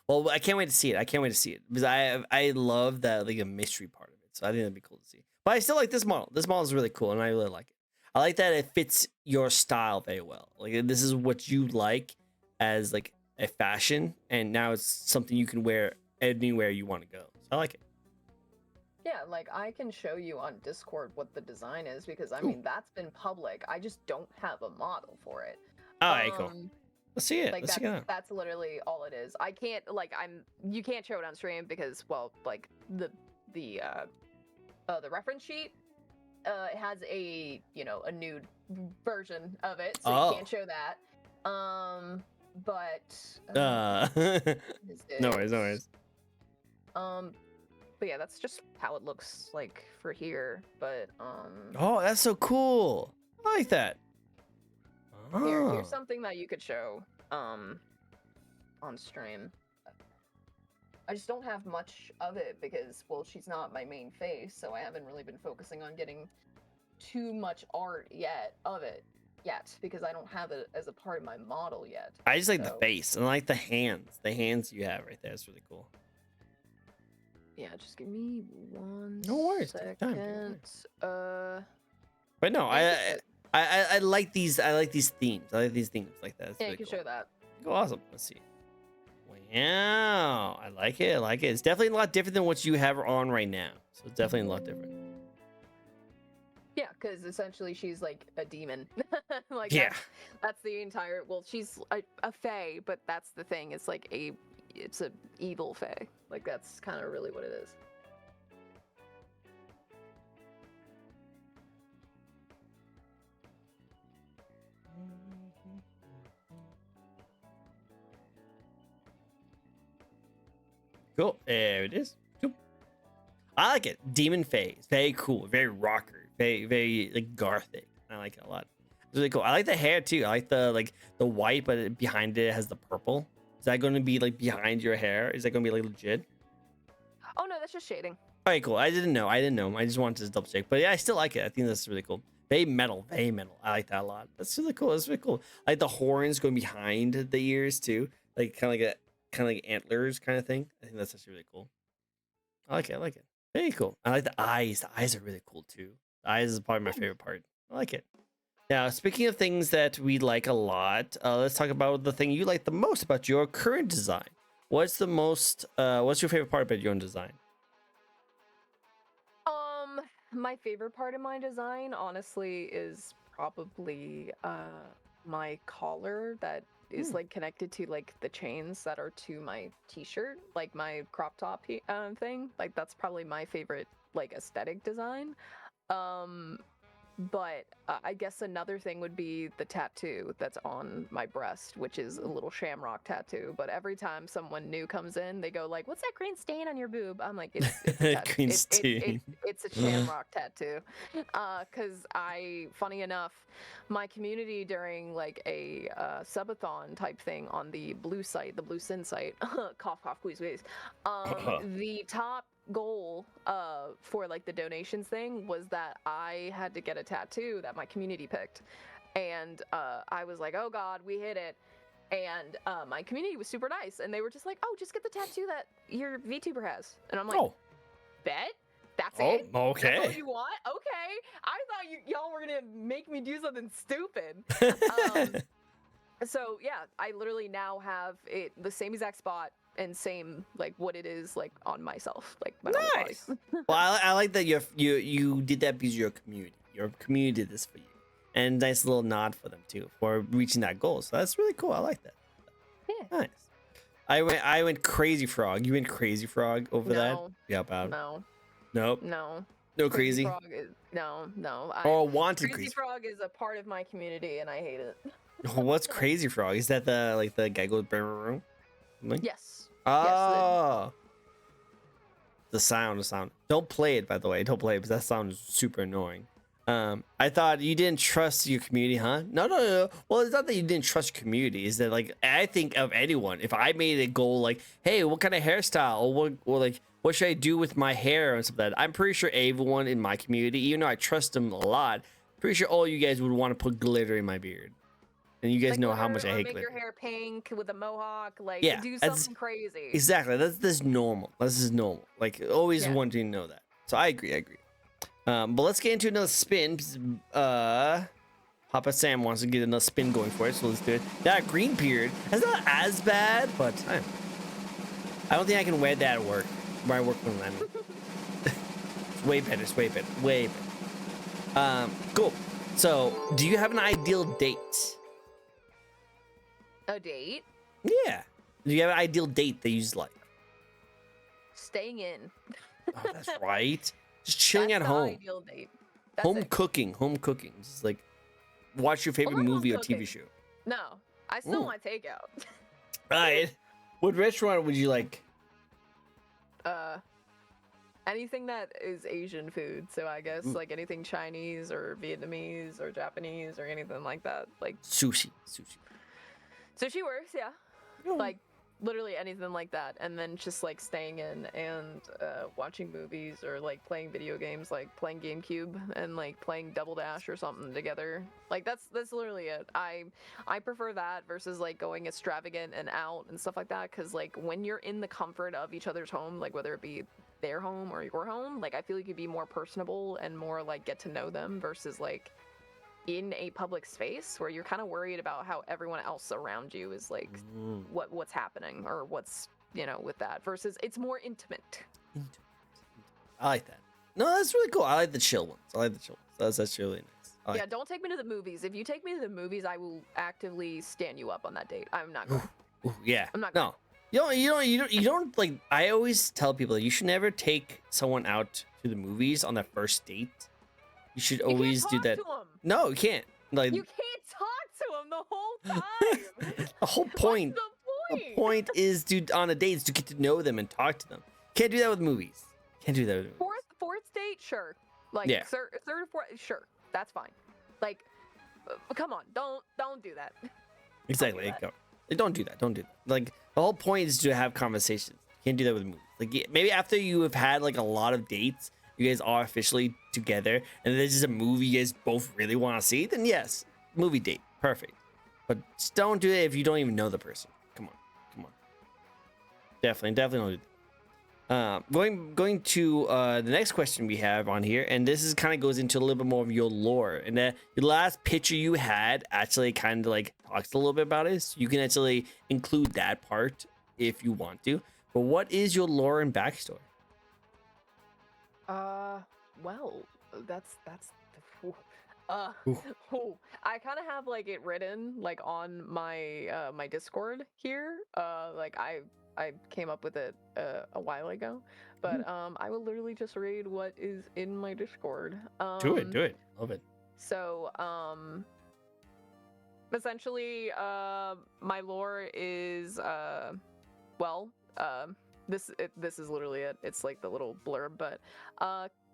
Well, I can't wait to see it. I can't wait to see it because I love that like a mystery part of it. So I think that'd be cool to see. But I still like this model. This model is really cool, and I really like it. I like that it fits your style very well. Like this is what you like as like a fashion, and now it's something you can wear anywhere you want to go. So I like it. Yeah, like I can show you on Discord what the design is because I Cool. mean that's been public. I just don't have a model for it. All right, cool. Let's see it. Like Let's check it out. that's literally all it is. I can't like you can't show it on stream because well like the reference sheet it has a a nude version of it so Oh. you can't show that. But No worries. But yeah, that's just how it looks like for here. But Oh, that's so cool. I like that. here's something that you could show on stream. I just don't have much of it because well she's not my main face, so I haven't really been focusing on getting too much art yet because I don't have it as a part of my model yet. I just like the face and I like the hands. The hands you have right there is really cool. Yeah, just give me one No worries. Take your time, second. But no, I like these. I like these themes. I like these themes like that. It's Yeah, really you can cool. show that. Oh, awesome. Let's see. Wow, I like it. I like it. It's definitely a lot different than what you have on right now. So it's definitely a lot different. Yeah, because essentially she's like a demon. Like Yeah. that's the entire. Well, she's a fae, but that's the thing. It's like it's a evil fae. Like that's kind of really what it is. Cool. There it is. Cool. I like it. Demon phase. Very cool. Very rocker. Very like gothic. I like it a lot. It's really cool. I like the hair too. I like the white, but behind it has the purple. Is that going to be like behind your hair? Is that going to be like legit? Oh no, that's just shading. All right, cool. I didn't know. I just wanted to double check. But yeah, I still like it. I think that's really cool. Very metal. Very metal. I like that a lot. That's really cool. That's really cool. I like the horns going behind the ears too. Like kind of like antlers kind of thing. I think that's actually really cool. I like it. I like it. Very cool. I like the eyes. The eyes are really cool too. The eyes is probably my favorite part. I like it. Now, speaking of things that we like a lot, let's talk about the thing you like the most about your current design. What's your favorite part about your own design? My favorite part of my design, honestly, is probably my collar that is like connected to like the chains that are to my t-shirt, like my crop top thing. Like that's probably my favorite like aesthetic design. But I guess another thing would be the tattoo that's on my breast, which is a little shamrock tattoo. But every time someone new comes in, they go like, "What's that green stain on your boob?" I'm like, "It's a Green stain. it's a shamrock tattoo." Because funny enough, my community during like a subathon type thing on the blue site, the blue sin site, cough cough squeeze squeeze. The top goal for like the donations thing was that I had to get a tattoo that my community picked, and I was like, oh god, we hit it. And my community was super nice, and they were just like, oh, just get the tattoo that your VTuber has. And I'm like, bet that's it. Okay. That's all you want? Okay. I thought y'all were gonna make me do something stupid. So yeah, I literally now have it the same exact spot and same like what it is like on myself, like my normal body. Well, I like that you did that because your community did this for you, and nice little nod for them too for reaching that goal. So that's really cool. I like that. Yeah. Nice. I went crazy frog. You went crazy frog over that? Yeah, about. No. Nope. No crazy. Frog is, no. Wanted crazy frog is a part of my community, and I hate it. What's crazy frog? Is that the guy goes? Yes. Oh. The sound. Don't play it, by the way. Don't play it because that sound is super annoying. I thought you didn't trust your community, huh? No. Well, it's not that you didn't trust your community. Is that like I think of anyone. If I made a goal like, hey, what kind of hairstyle or like what should I do with my hair and stuff like that, I'm pretty sure everyone in my community, even though I trust them a lot, pretty sure all you guys would want to put glitter in my beard. And you guys Like know how glitter, much I or hate make glitter. your hair pink with a mohawk, like Yeah, do that's- something crazy. Exactly. That's normal. This is normal. Like always Yeah. wanting to know that. So I agree. But let's get into another spin. Papa Sam wants to get another spin going for it, so let's do it. That green beard is not as bad, but I don't think I can wear that at work. My work from them. It's way better. It's way better. Cool. So, do you have an ideal date? A date? Yeah. Do you have an ideal date that you just like? Staying in. Oh, that's right. Just chilling That's at the home. Ideal date. That's Home it. cooking. Just like watch your favorite not home movie or cooking. TV show. No, I still Ooh. want takeout. Right. What restaurant would you like? Anything that is Asian food. So I guess like anything Chinese or Vietnamese or Japanese or anything like that. Like Sushi. sushi works, yeah. Yeah. Like literally anything like that, and then just like staying in and watching movies or like playing video games, like playing GameCube and like playing Double Dash or something together. Like that's literally it. I prefer that versus like going extravagant and out and stuff like that, because like when you're in the comfort of each other's home, like whether it be their home or your home, like I feel like you'd be more personable and more like get to know them versus like in a public space where you're kind of worried about how everyone else around you is like what's happening or what's with that versus it's more intimate. I like that. No, that's really cool. I like the chill ones. That's really nice. I like Yeah, don't take me to the movies. If you take me to the movies, I will actively stand you up on that date. I'm not going. Ooh, yeah. I'm not No. You don't like. I always tell people that you should never take someone out to the movies on their first date. You should always do that. To 'em. No, you can't. Like You can't talk to him the whole time. the whole point. What's The point is to on a date is to get to know them and talk to them. Can't do that with movies. Can't do that with movies. Fourth date, sure. Like Yeah. third or fourth, sure. That's fine. Like, come on, don't do that. Exactly. that. Go. Like, don't do that. Don't do that. Like the whole point is to have conversations. Can't do that with movies. Like maybe after you have had like a lot of dates, you guys are officially together, and there's just a movie you guys both really want to see, then yes, movie date, perfect. But just don't do it if you don't even know the person. Come on. Definitely don't do that. Going to the next question we have on here, and this is kind of goes into a little bit more of your lore. And your last picture you had actually kind of like talks a little bit about it. So you can actually include that part if you want to. But what is your lore and backstory? Well, that's ooh. Ooh. Ooh. I kind of have like it written like on my my Discord here. Like I came up with it a while ago, but I will literally just read what is in my Discord. Do it. Love it. So essentially my lore is this is literally it. It's like the little blurb, but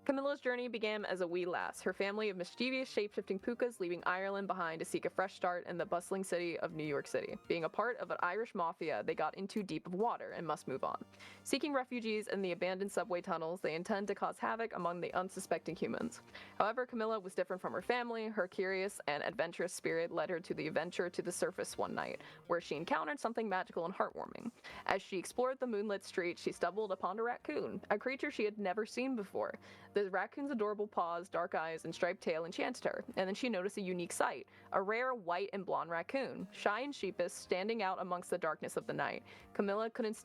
Camilla's journey began as a wee lass, her family of mischievous, shape-shifting pukas leaving Ireland behind to seek a fresh start in the bustling city of New York City. Being a part of an Irish mafia, they got in too deep of water and must move on. Seeking refugees in the abandoned subway tunnels, they intend to cause havoc among the unsuspecting humans. However, Camilla was different from her family. Her curious and adventurous spirit led her to the adventure to the surface one night, where she encountered something magical and heartwarming. As she explored the moonlit street, she stumbled upon a raccoon, a creature she had never seen before. The raccoon's adorable paws, dark eyes, and striped tail enchanted her, and then she noticed a unique sight, a rare white and blonde raccoon, shy and sheepish, standing out amongst the darkness of the night. Camilla couldn't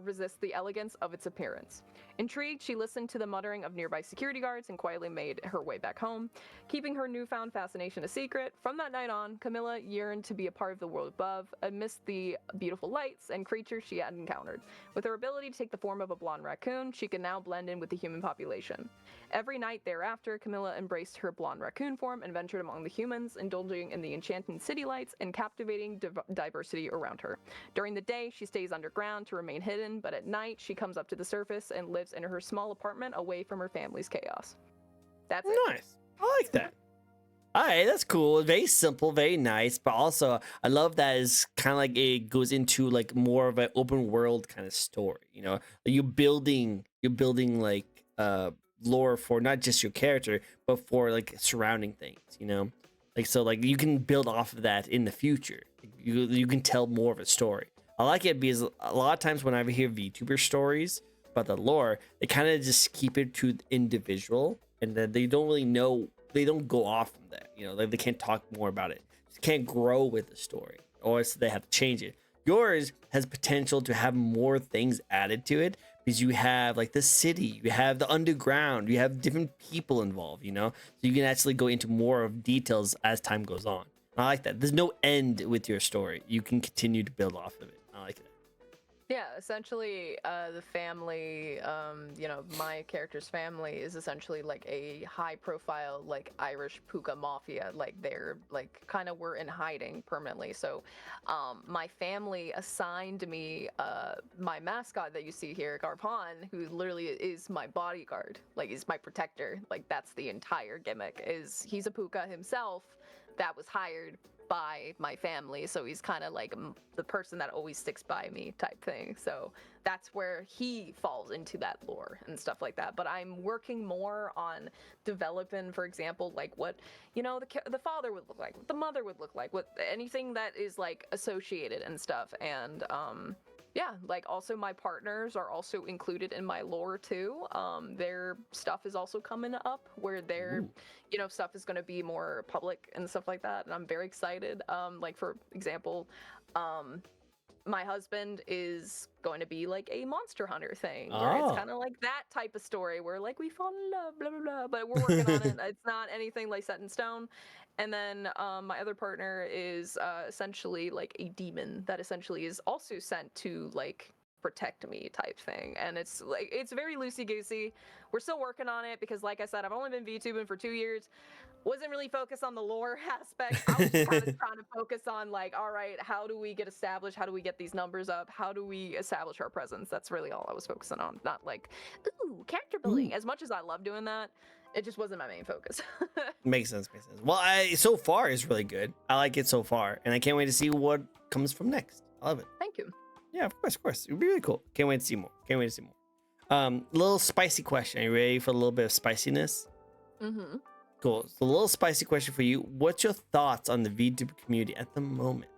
resist the elegance of its appearance. Intrigued, she listened to the muttering of nearby security guards and quietly made her way back home. Keeping her newfound fascination a secret, from that night on, Camilla yearned to be a part of the world above, amidst the beautiful lights and creatures she had encountered. With her ability to take the form of a blonde raccoon, she could now blend in with the human population. Every night thereafter, Camilla embraced her blonde raccoon form and ventured among the humans, indulging in the enchanting city lights and captivating diversity around her. During the day, she stays underground to remain hidden, but at night, she comes up to the surface and lives lives in her small apartment away from her family's chaos. That's it. Nice. I like that. All right, that's cool. Very simple, very nice, but also I love that it's kind of like it goes into like more of an open world kind of story. You know, you're building like lore for not just your character, but for like surrounding things. You know, like so like you can build off of that in the future. You can tell more of a story. I like it because a lot of times when I hear VTuber stories about the lore, they kind of just keep it to the individual, and then they don't really know. They don't go off from that, you know, like they can't talk more about it. They can't grow with the story, or else they have to change it. Yours has potential to have more things added to it because you have like the city, you have the underground, you have different people involved, you know, so you can actually go into more of details as time goes on. I like that. There's no end with your story. You can continue to build off of it. I like it. Yeah, essentially, the family, you know, my character's family is essentially like a high-profile, like Irish puka mafia. Like they're like kind of were in hiding permanently. So, my family assigned me my mascot that you see here, Garpon, who literally is my bodyguard. Like he's my protector. Like that's the entire gimmick. Is he's a puka himself that was hired by my family, so he's kind of like the person that always sticks by me type thing. So that's where he falls into that lore and stuff like that. But I'm working more on developing, for example, like what, you know, the father would look like, what the mother would look like, what anything that is like associated and stuff. And yeah, like also my partners are also included in my lore too. Their stuff is also coming up where their, you know, stuff is going to be more public and stuff like that. And I'm very excited. Like for example, my husband is going to be like a monster hunter thing where it's kind of like that type of story where like we fall in love, blah, blah, blah, but we're working on it. It's not anything like set in stone. And then my other partner is essentially like a demon that essentially is also sent to like protect me type thing. And it's like, it's very loosey-goosey. We're still working on it because like I said, I've only been VTubing for 2 years. Wasn't really focused on the lore aspect. I was just kind of trying to focus on like, all right, how do we get established? How do we get these numbers up? How do we establish our presence? That's really all I was focusing on. Not like, ooh, character building. As much as I love doing that, it just wasn't my main focus. Makes sense. Well, so far is really good. I like it so far, and I can't wait to see what comes from next. I love it. Thank you. Yeah, of course. It'd be really cool. Can't wait to see more. Little spicy question. Are you ready for a little bit of spiciness? Mm-hmm. Cool. So a little spicy question for you. What's your thoughts on the VTuber community at the moment?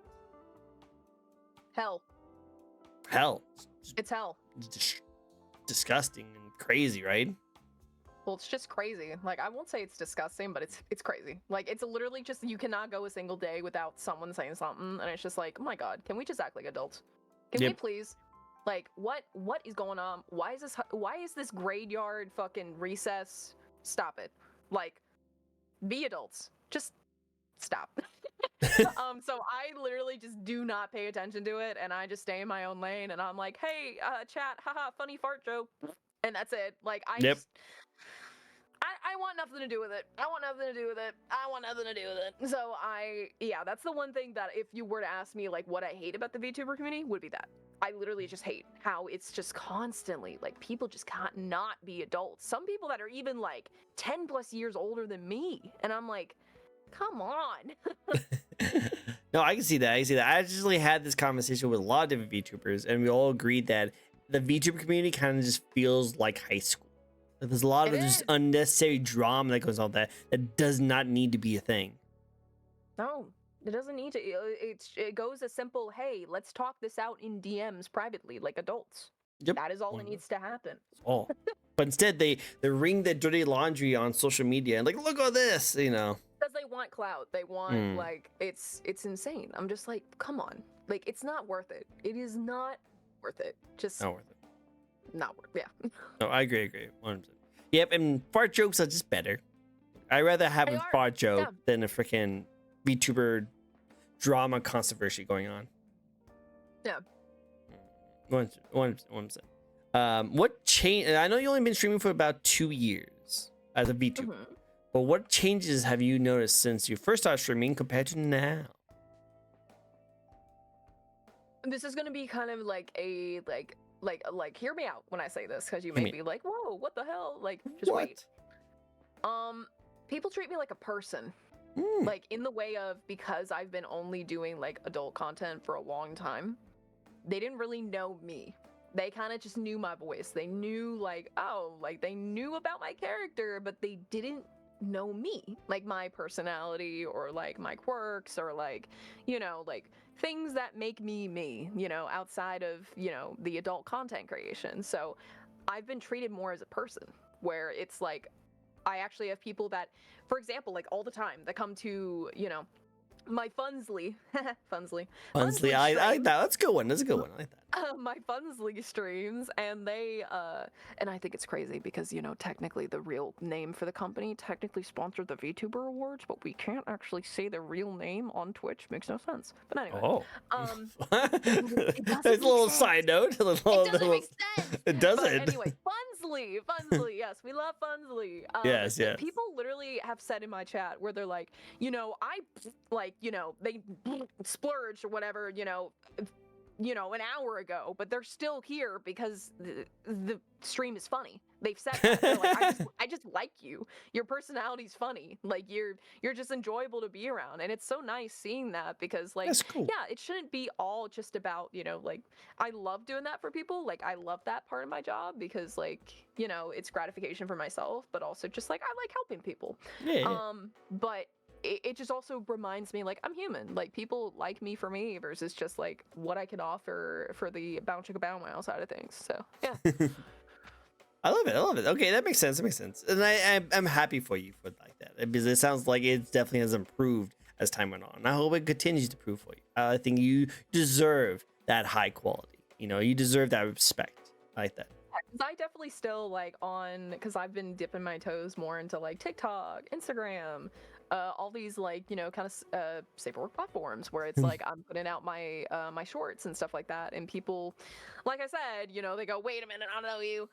Hell. It's hell. Disgusting and crazy, right? Well, it's just crazy. Like, I won't say it's disgusting, but it's crazy. Like, it's literally just, you cannot go a single day without someone saying something, and it's just like, oh my god, can we just act like adults? Can we please? Like, what is going on? Why is this graveyard fucking recess? Stop it. Like, be adults. Just stop. So I literally just do not pay attention to it, and I just stay in my own lane, and I'm like, hey, chat, haha, funny fart joke, and that's it. Like, I want nothing to do with it. I want nothing to do with it. So yeah, that's the one thing that if you were to ask me like what I hate about the VTuber community would be that. I literally just hate how it's just constantly like people just can't not be adults. Some people that are even like 10 plus years older than me. And I'm like, come on. No, I can see that. I actually had this conversation with a lot of different VTubers, and we all agreed that the VTuber community kind of just feels like high school. There's a lot of just unnecessary drama that goes on that does not need to be a thing. No, it doesn't need to. It goes a simple, hey, let's talk this out in DMs privately, like adults. Yep. That is all that needs to happen. All. But instead, they wring their dirty laundry on social media and like, look at this, you know. Because they want clout. They want like it's insane. I'm just like, come on, like it's not worth it. It is not worth it. Just not worth it. Not worth. Yeah. No, I agree. 100%. Yep, and fart jokes are just better. I'd rather have a fart joke than a freaking VTuber drama controversy going on. Yeah. 100%. What change? I know you only been streaming for about 2 years as a VTuber, but what changes have you noticed since you first started streaming compared to now? This is gonna be kind of like a hear me out when I say this, because you Hear may me. be like, whoa, what the hell? Like, just wait. People treat me like a person. Mm. Like, in the way of, because I've been only doing like adult content for a long time, they didn't really know me. They kind of just knew my voice. They knew like, oh, like they knew about my character, but they didn't know me, like my personality or like my quirks or like, like things that make me me, outside of, the adult content creation. So I've been treated more as a person, where it's like I actually have people that, for example, like all the time that come to, my Funsley, Funsley, Honestly, I like stream, that. That's a good one. That's a good one. I like that. my Funsley streams, and and I think it's crazy because, technically the real name for the company technically sponsored the Vtuber Awards, but we can't actually say the real name on Twitch. Makes no sense. But anyway, Oh. it That's doesn't a little make sense. side note. It doesn't make sense. It doesn't. But anyway, Funsley, yes, we love Funsley. Yes, yes. People literally have said in my chat where they're like, I like, they splurged or whatever, an hour ago, but they're still here because the stream is funny. They've said that. They're like, I just like you. Your personality's funny. Like you're just enjoyable to be around. And it's so nice seeing that because like, That's cool. yeah, it shouldn't be all just about, like I love doing that for people. Like I love that part of my job because like, it's gratification for myself, but also just like, I like helping people. Yeah. But it just also reminds me like I'm human. Like people like me for me versus just like what I can offer for the bow chicka bow wow side of things. So yeah. I love it. I love it. Okay, that makes sense. That makes sense. And I'm happy for you for like that because it sounds like it definitely has improved as time went on. I hope it continues to improve for you. I think you deserve that high quality. You deserve that respect. I like that. I definitely still like because I've been dipping my toes more into like TikTok, Instagram, all these like kind of safe work platforms where it's like I'm putting out my my shorts and stuff like that, and people, like I said, they go, wait a minute, I don't know you,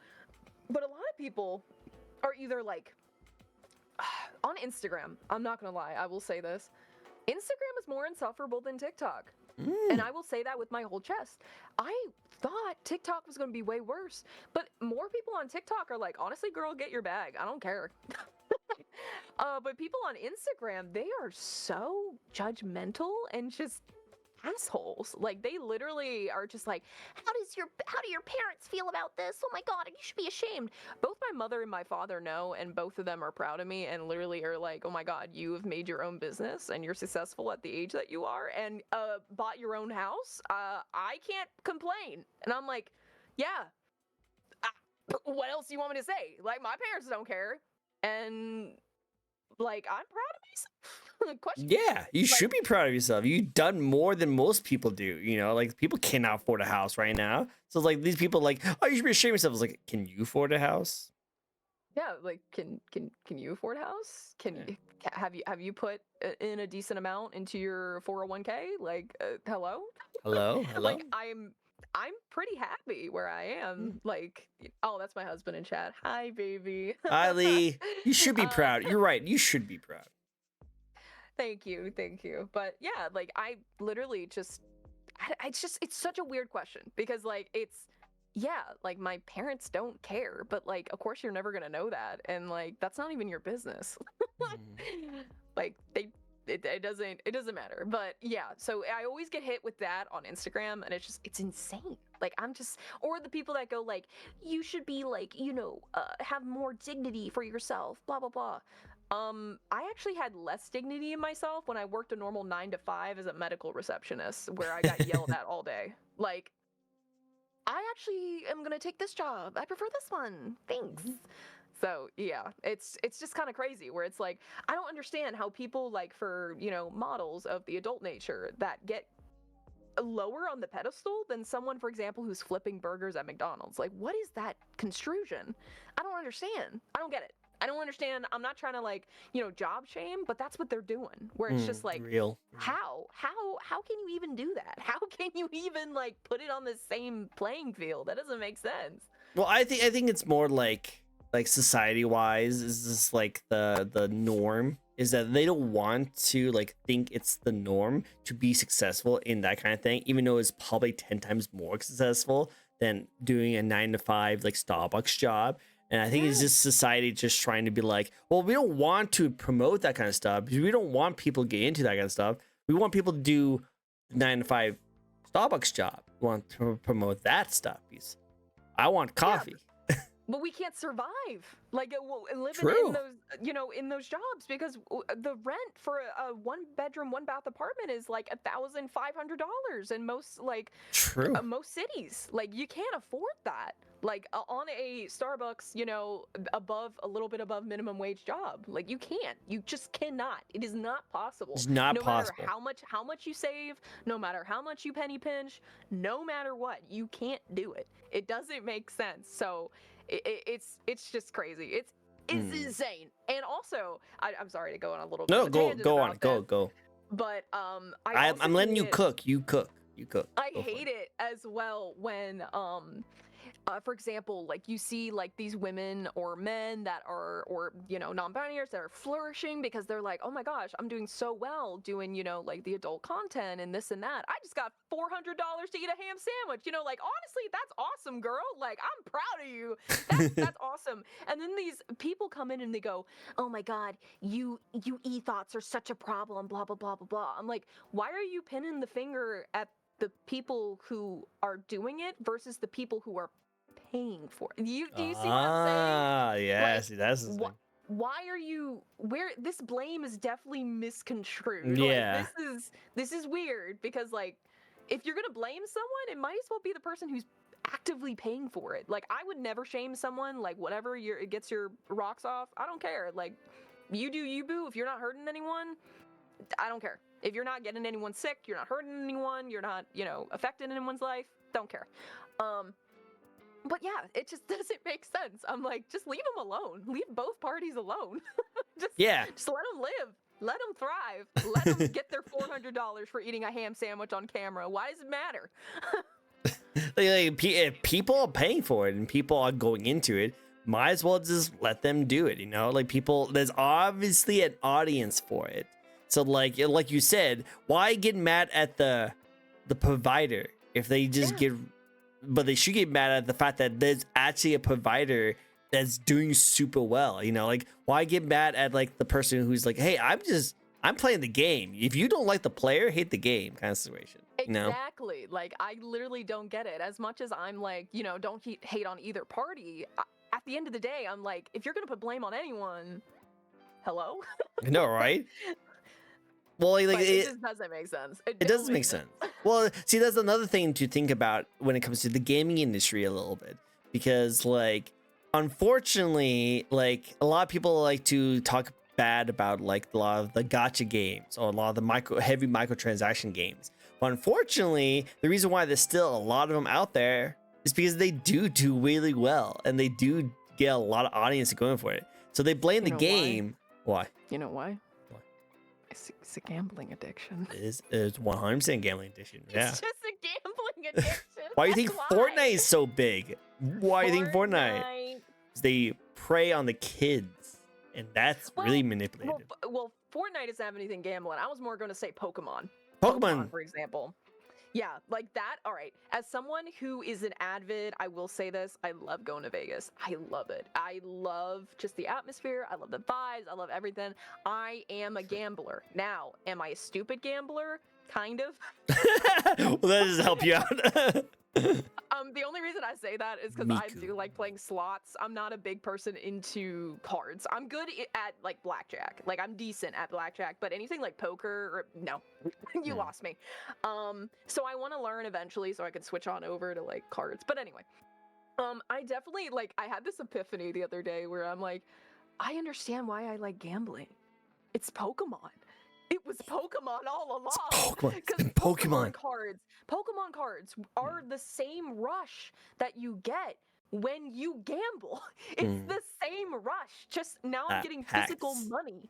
but a lot of people are either like on Instagram. I'm not gonna lie, I will say this: Instagram is more insufferable than TikTok. And I will say that with my whole chest. I thought TikTok was going to be way worse, but more people on TikTok are like, honestly, girl, get your bag. I don't care. But people on Instagram, they are so judgmental and just assholes. Like they literally are just like, how do your parents feel about this? Oh my god, you should be ashamed. Both my mother and my father know, and both of them are proud of me and literally are like, oh my god, you have made your own business and you're successful at the age that you are and bought your own house. I can't complain. And I'm like, yeah, what else do you want me to say? Like my parents don't care, and like I'm proud of myself. Question. Yeah, you should be proud of yourself. You've done more than most people do. Like people cannot afford a house right now. So it's like these people like, oh, you should be ashamed of yourself. It's like, can you afford a house? Yeah, like can you afford a house? Have you put in a decent amount into your 401k? Like hello? Hello? Like I'm pretty happy where I am. Like, oh, that's my husband in chat. Hi, baby. Hi, Lee. You should be proud. You're right. You should be proud. Thank you. But yeah, like I literally it's such a weird question because like like my parents don't care, but like of course you're never gonna know that, and like that's not even your business. Like it doesn't matter. But yeah, so I always get hit with that on Instagram, and it's insane. Like or the people that go like, you should be like, have more dignity for yourself, blah blah blah. I actually had less dignity in myself when I worked a normal 9 to 5 as a medical receptionist, where I got yelled at all day. Like, I actually am gonna take this job. I prefer this one. Thanks. So yeah, it's just kind of crazy where it's like I don't understand how people like for models of the adult nature that get lower on the pedestal than someone, for example, who's flipping burgers at McDonald's. Like, what is that construction? I don't understand. I don't get it. I don't understand. I'm not trying to like, job shame, but that's what they're doing. Where it's just like, real. How can you even do that? How can you even like put it on the same playing field? That doesn't make sense. Well, I think it's more like society wise is just like the norm is that they don't want to like think it's the norm to be successful in that kind of thing, even though it's probably 10 times more successful than doing a 9 to 5 like Starbucks job. And I think it's just society just trying to be like, well, we don't want to promote that kind of stuff because we don't want people to get into that kind of stuff. We want people to do the 9 to 5 Starbucks job. We want to promote that stuff. Because I want coffee. But we can't survive like living True. in those, in those jobs because the rent for a 1-bedroom, 1-bath apartment is like $1,500 in most True. most cities. Like you can't afford that. Like on a Starbucks, above a little bit above minimum wage job. Like you can't. You just cannot. It is not possible. It's not no possible. matter how much you save, no matter how much you penny pinch, no matter what, you can't do it. It doesn't make sense. So it's just crazy. It's insane. And also, I'm sorry to go on a little bit. No, of a tangent go about on, go this, go. But I'm letting you cook. You cook. You cook. I hate it as well when for example, like you see like these women or men that are, or non-binaries that are flourishing because they're like, oh my gosh, I'm doing so well doing like the adult content and this and that. I just got $400 to eat a ham sandwich. Like honestly, that's awesome, girl. Like I'm proud of you. That's awesome. And then these people come in and they go, oh my god, you e-thoughts are such a problem. Blah blah blah blah blah. I'm like, why are you pinning the finger at the people who are doing it versus the people who are paying for it? Do you see what I'm saying? Ah, yeah. Like, See, that's the thing. Why are you this blame is definitely misconstrued. Yeah. Like, this is weird because like if you're gonna blame someone, it might as well be the person who's actively paying for it. Like I would never shame someone. Like whatever it gets your rocks off, I don't care. Like you do you, boo. If you're not hurting anyone, I don't care. If you're not getting anyone sick, you're not hurting anyone, you're not, affecting anyone's life, don't care. But yeah, it just doesn't make sense. I'm like, just leave them alone. Leave both parties alone. Just let them live. Let them thrive. Let them get their $400 for eating a ham sandwich on camera. Why does it matter? If people are paying for it and people are going into it, might as well just let them do it. Like people, there's obviously an audience for it. So like you said, why get mad at the provider if they just get? But they should get mad at the fact that there's actually a provider that's doing super well. Like why get mad at like the person who's like, hey, I'm playing the game. If you don't like the player, hate the game kind of situation. Exactly. Like I literally don't get it. As much as I'm like, don't hate on either party. At the end of the day, I'm like, if you're gonna put blame on anyone, hello. I know, right? Well, like it just doesn't make sense. It doesn't make sense. Well, see, that's another thing to think about when it comes to the gaming industry a little bit, because like, unfortunately, like a lot of people like to talk bad about like a lot of the gacha games or a lot of the heavy microtransaction games. But unfortunately, the reason why there's still a lot of them out there is because they do really well and they do get a lot of audience going for it. So they blame the game. Why? You know why? It's a gambling addiction. It is 100% gambling addiction. Yeah. It's just a gambling addiction. Why do you think Fortnite is so big? Why do you think Fortnite? They prey on the kids, and that's really manipulated. Well, Fortnite doesn't have anything gambling. I was more going to say Pokemon. Pokemon, for example. Yeah, like that. All right. As someone who is an avid, I will say this, I love going to Vegas. I love it. I love just the atmosphere. I love the vibes. I love everything. I am a gambler. Now, am I a stupid gambler? Kind of. Well, that doesn't help you out. The only reason I say that is because I do like playing slots. I'm not a big person into cards. I'm good at like blackjack. Like I'm decent at blackjack, but anything like poker, no, you lost me. So I want to learn eventually so I can switch on over to like cards. But anyway, I definitely I had this epiphany the other day where I'm like, I understand why I like gambling. It's Pokemon. It was Pokemon all along. Pokemon cards are the same rush that you get when you gamble. It's the same rush. Just now I'm getting physical money.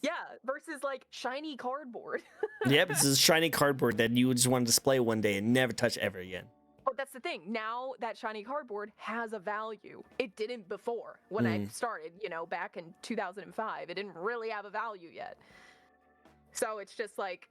Yeah, versus like shiny cardboard. Yep, this is shiny cardboard that you just want to display one day and never touch ever again. Oh, that's the thing. Now that shiny cardboard has a value. It didn't before when I started, back in 2005. It didn't really have a value yet. So it's just like,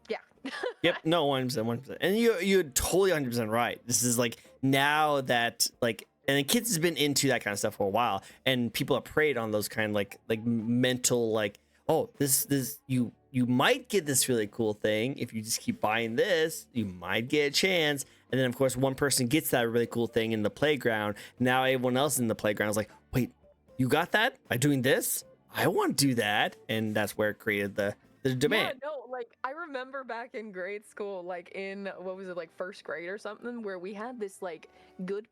Yeah. Yep, no, 100%, 100%. And you're totally 100% right. This is like now that like, and the kids has been into that kind of stuff for a while, and people are preyed on those kind of like mental like, oh, this you might get this really cool thing if you just keep buying this, you might get a chance. And then of course one person gets that really cool thing in the playground. Now everyone else in the playground is like, wait, you got that by doing this? I want to do that, and that's where it created the demand. Yeah, no, like I remember back in grade school, like in what was it, like first grade or something, where we had this like good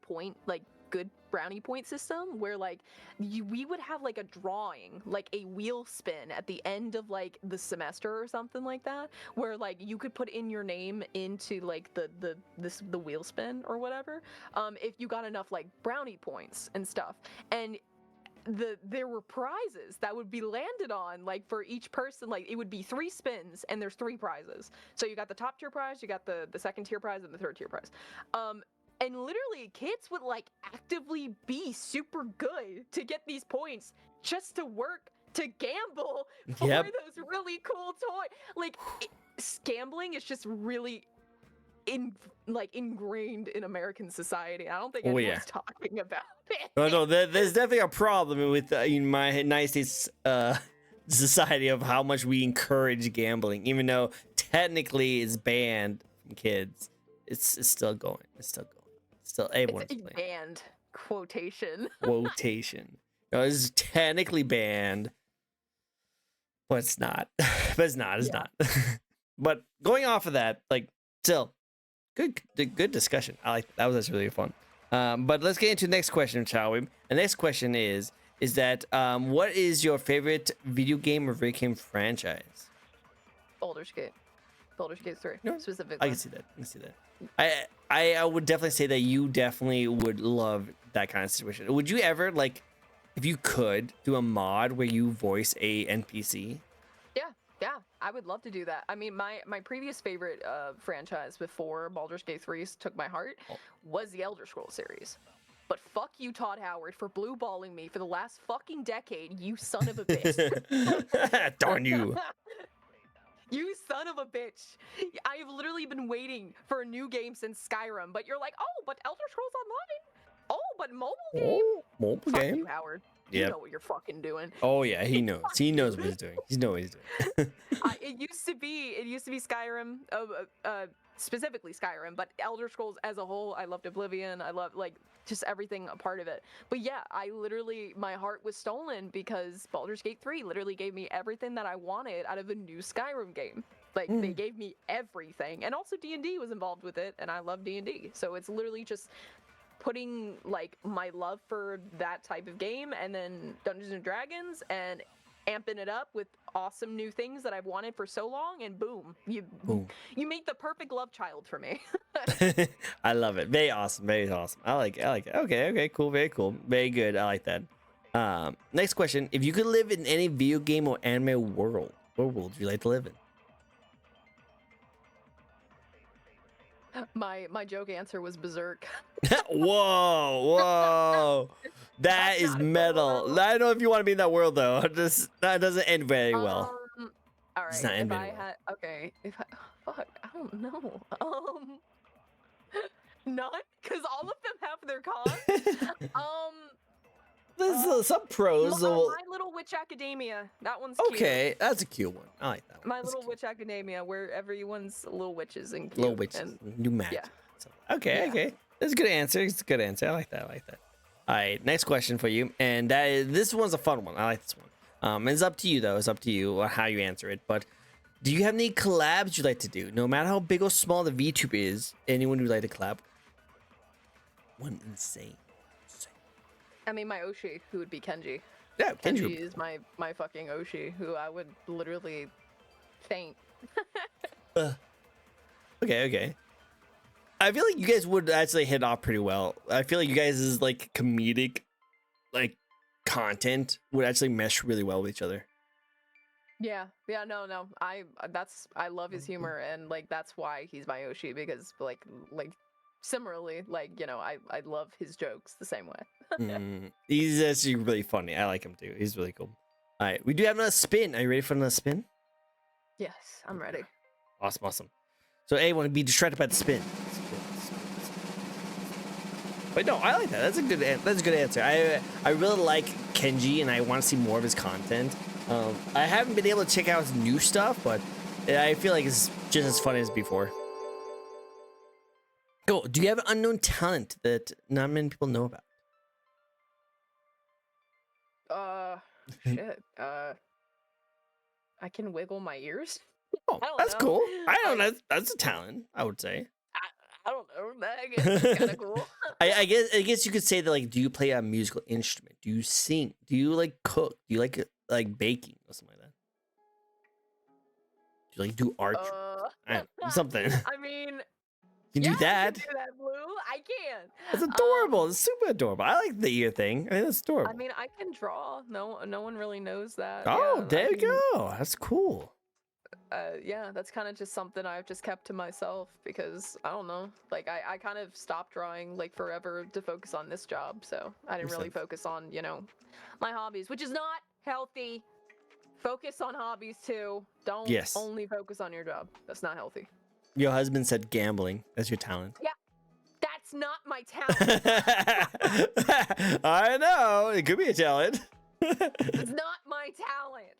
brownie point system where like we would have like a drawing, like a wheel spin at the end of like the semester or something like that, where like you could put in your name into like the wheel spin or whatever, if you got enough like brownie points and stuff. And there were prizes that would be landed on, like for each person, like it would be 3 spins and there's 3 prizes. So you got the top tier prize, you got the second tier prize, and the third tier prize. And literally kids would like actively be super good to get these points just to work to gamble for Yep. those really cool toys. Like gambling is just really ingrained in American society. I don't think Oh, anyone's yeah. talking about it. No, there's definitely a problem with in my United States society of how much we encourage gambling, even though technically it's banned from kids. It's still going. It's still going. Still everyone's It's a playing. banned quotation. Quotation. No, it's technically banned, but it's not. But it's not. It's Yeah. not. But going off of that, like, still, good discussion. I like that. Was actually really fun. But let's get into the next question, shall we? The next question is that what is your favorite video game or video game franchise? Baldur's Gate. Baldur's Gate 3, No, specifically. I can see that. I can see that. I would definitely say that you definitely would love that kind of situation. Would you ever like, if you could, do a mod where you voice a NPC? Yeah, I would love to do that. I mean, my previous favorite franchise before Baldur's Gate 3 took my heart was the Elder Scrolls series. But fuck you, Todd Howard, for blue balling me for the last fucking decade, you son of a bitch. Darn you. You son of a bitch. I've literally been waiting for a new game since Skyrim, but you're like, oh, but Elder Scrolls Online? Oh, but mobile game? Oh, mobile Fuck game. you, Howard. You Yep. know what you're fucking doing. Oh yeah, he knows. He knows what he's doing. He knows what he's doing. It used to be Skyrim, specifically Skyrim, but Elder Scrolls as a whole, I loved Oblivion. I loved like just everything a part of it. But yeah, my heart was stolen because Baldur's Gate 3 literally gave me everything that I wanted out of a new Skyrim game. Like they gave me everything, and also D&D was involved with it, and I love D&D. So it's literally just putting like my love for that type of game and then Dungeons and Dragons and amping it up with awesome new things that I've wanted for so long, and boom, you make the perfect love child for me. I love it. Very awesome. Very awesome. I like it. Okay, cool. Very cool. Very good. I like that. Next question. If you could live in any video game or anime world, what world would you like to live in? My joke answer was Berserk. Whoa. That I'm is not in the metal. world. I don't know if you want to be in that world though. That doesn't end very well. All It's right. not If ending I well. had, okay, if I, fuck, I don't know. None, because all of them have their cons. There's some pros. So My Little Witch Academia. That one's cute. okay, that's a cute one. I like that one. My That's Little cute. Witch Academia, where everyone's little witches and cute. Little witches, And new magic. yeah. So, okay, Yeah. okay. That's a good answer. It's a good answer. I like that. I like that. All right, next question for you, and that is, this one's a fun one. I like this one. It's up to you though. It's up to you how you answer it. But do you have any collabs you'd like to do? No matter how big or small the VTube is, anyone you'd like to collab? One insane. I mean, my Oshi, who would be Kenji. Yeah, Kenji Kenji. is my fucking Oshi, who I would literally faint. Okay. I feel like you guys would actually hit off pretty well. I feel like you guys' like comedic, like content would actually mesh really well with each other. Yeah, no. I love his humor, and like that's why he's my Oshi, because like similarly, like, you know, I love his jokes the same way. He's actually really funny. I like him too. He's really cool. All right, we do have another spin. Are you ready for another spin? Yes, I'm ready. Awesome, awesome. So A, want to be distracted by the spin. But no, I like that. That's a good answer. I really like Kenji, and I want to see more of his content. I haven't been able to check out his new stuff, but I feel like it's just as fun as before. Cool. Do you have an unknown talent that not many people know about? Shit. I can wiggle my ears. Oh, I don't that's know. cool. I don't know. That's a talent, I would say. I don't know. I guess it's kind of cool. I guess you could say that, like, do you play a musical instrument? Do you sing? Do you like cook? Do you like baking or something like that? Do you like do art? I don't know, something. I mean, You do yeah, that. I can do that, Blue. I can. That's adorable. It's super adorable. I like the ear thing. I mean, that's adorable. I mean, I can draw. No one really knows that. Oh, Yeah, there I you mean, go. That's cool. Yeah, that's kind of just something I've just kept to myself because I don't know. Like, I kind of stopped drawing like forever to focus on this job, so I didn't Makes really sense. focus on my hobbies, which is not healthy. Focus on hobbies too. Don't Yes. only focus on your job. That's not healthy. Your husband said gambling. That's your talent. Yeah, that's not my talent. I know. It could be a talent. It's not my talent.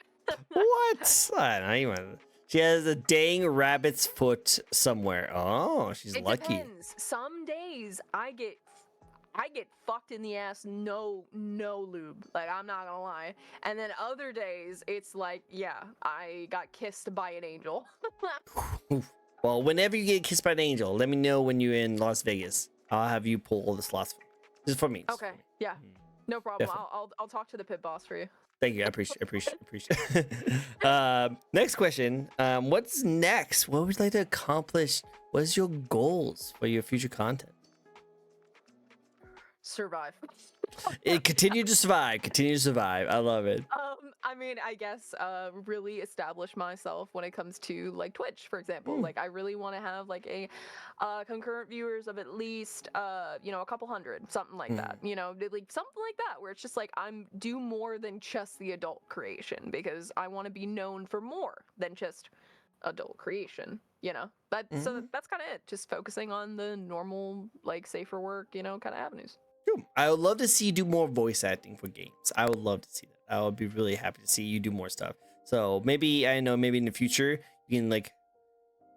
What? I don't even. She has a dang rabbit's foot somewhere. Oh, she's It lucky. depends. Some days I get fucked in the ass, no lube. Like, I'm not gonna lie. And then other days it's like, yeah, I got kissed by an angel. Well, whenever you get kissed by an angel, let me know when you're in Las Vegas. I'll have you pull all the slots just for me. Okay, yeah, no problem. Definitely. I'll talk to the pit boss for you. Thank you. I appreciate it. Next question. What's next? What would you like to accomplish? What is your goals for your future content? Survive. Continue to survive. Continue to survive. I love it. I mean, I guess really establish myself when it comes to like Twitch, for example. Like, I really want to have like a concurrent viewers of at least a couple hundred, something like that. Like something like that, where it's just like I'm do more than just the adult creation, because I want to be known for more than just adult creation. So that's kind of it. Just focusing on the normal, like, safer work, kind of avenues. Cool. I would love to see you do more voice acting for games. I would love to see that. I would be really happy to see you do more stuff. So maybe in the future you can like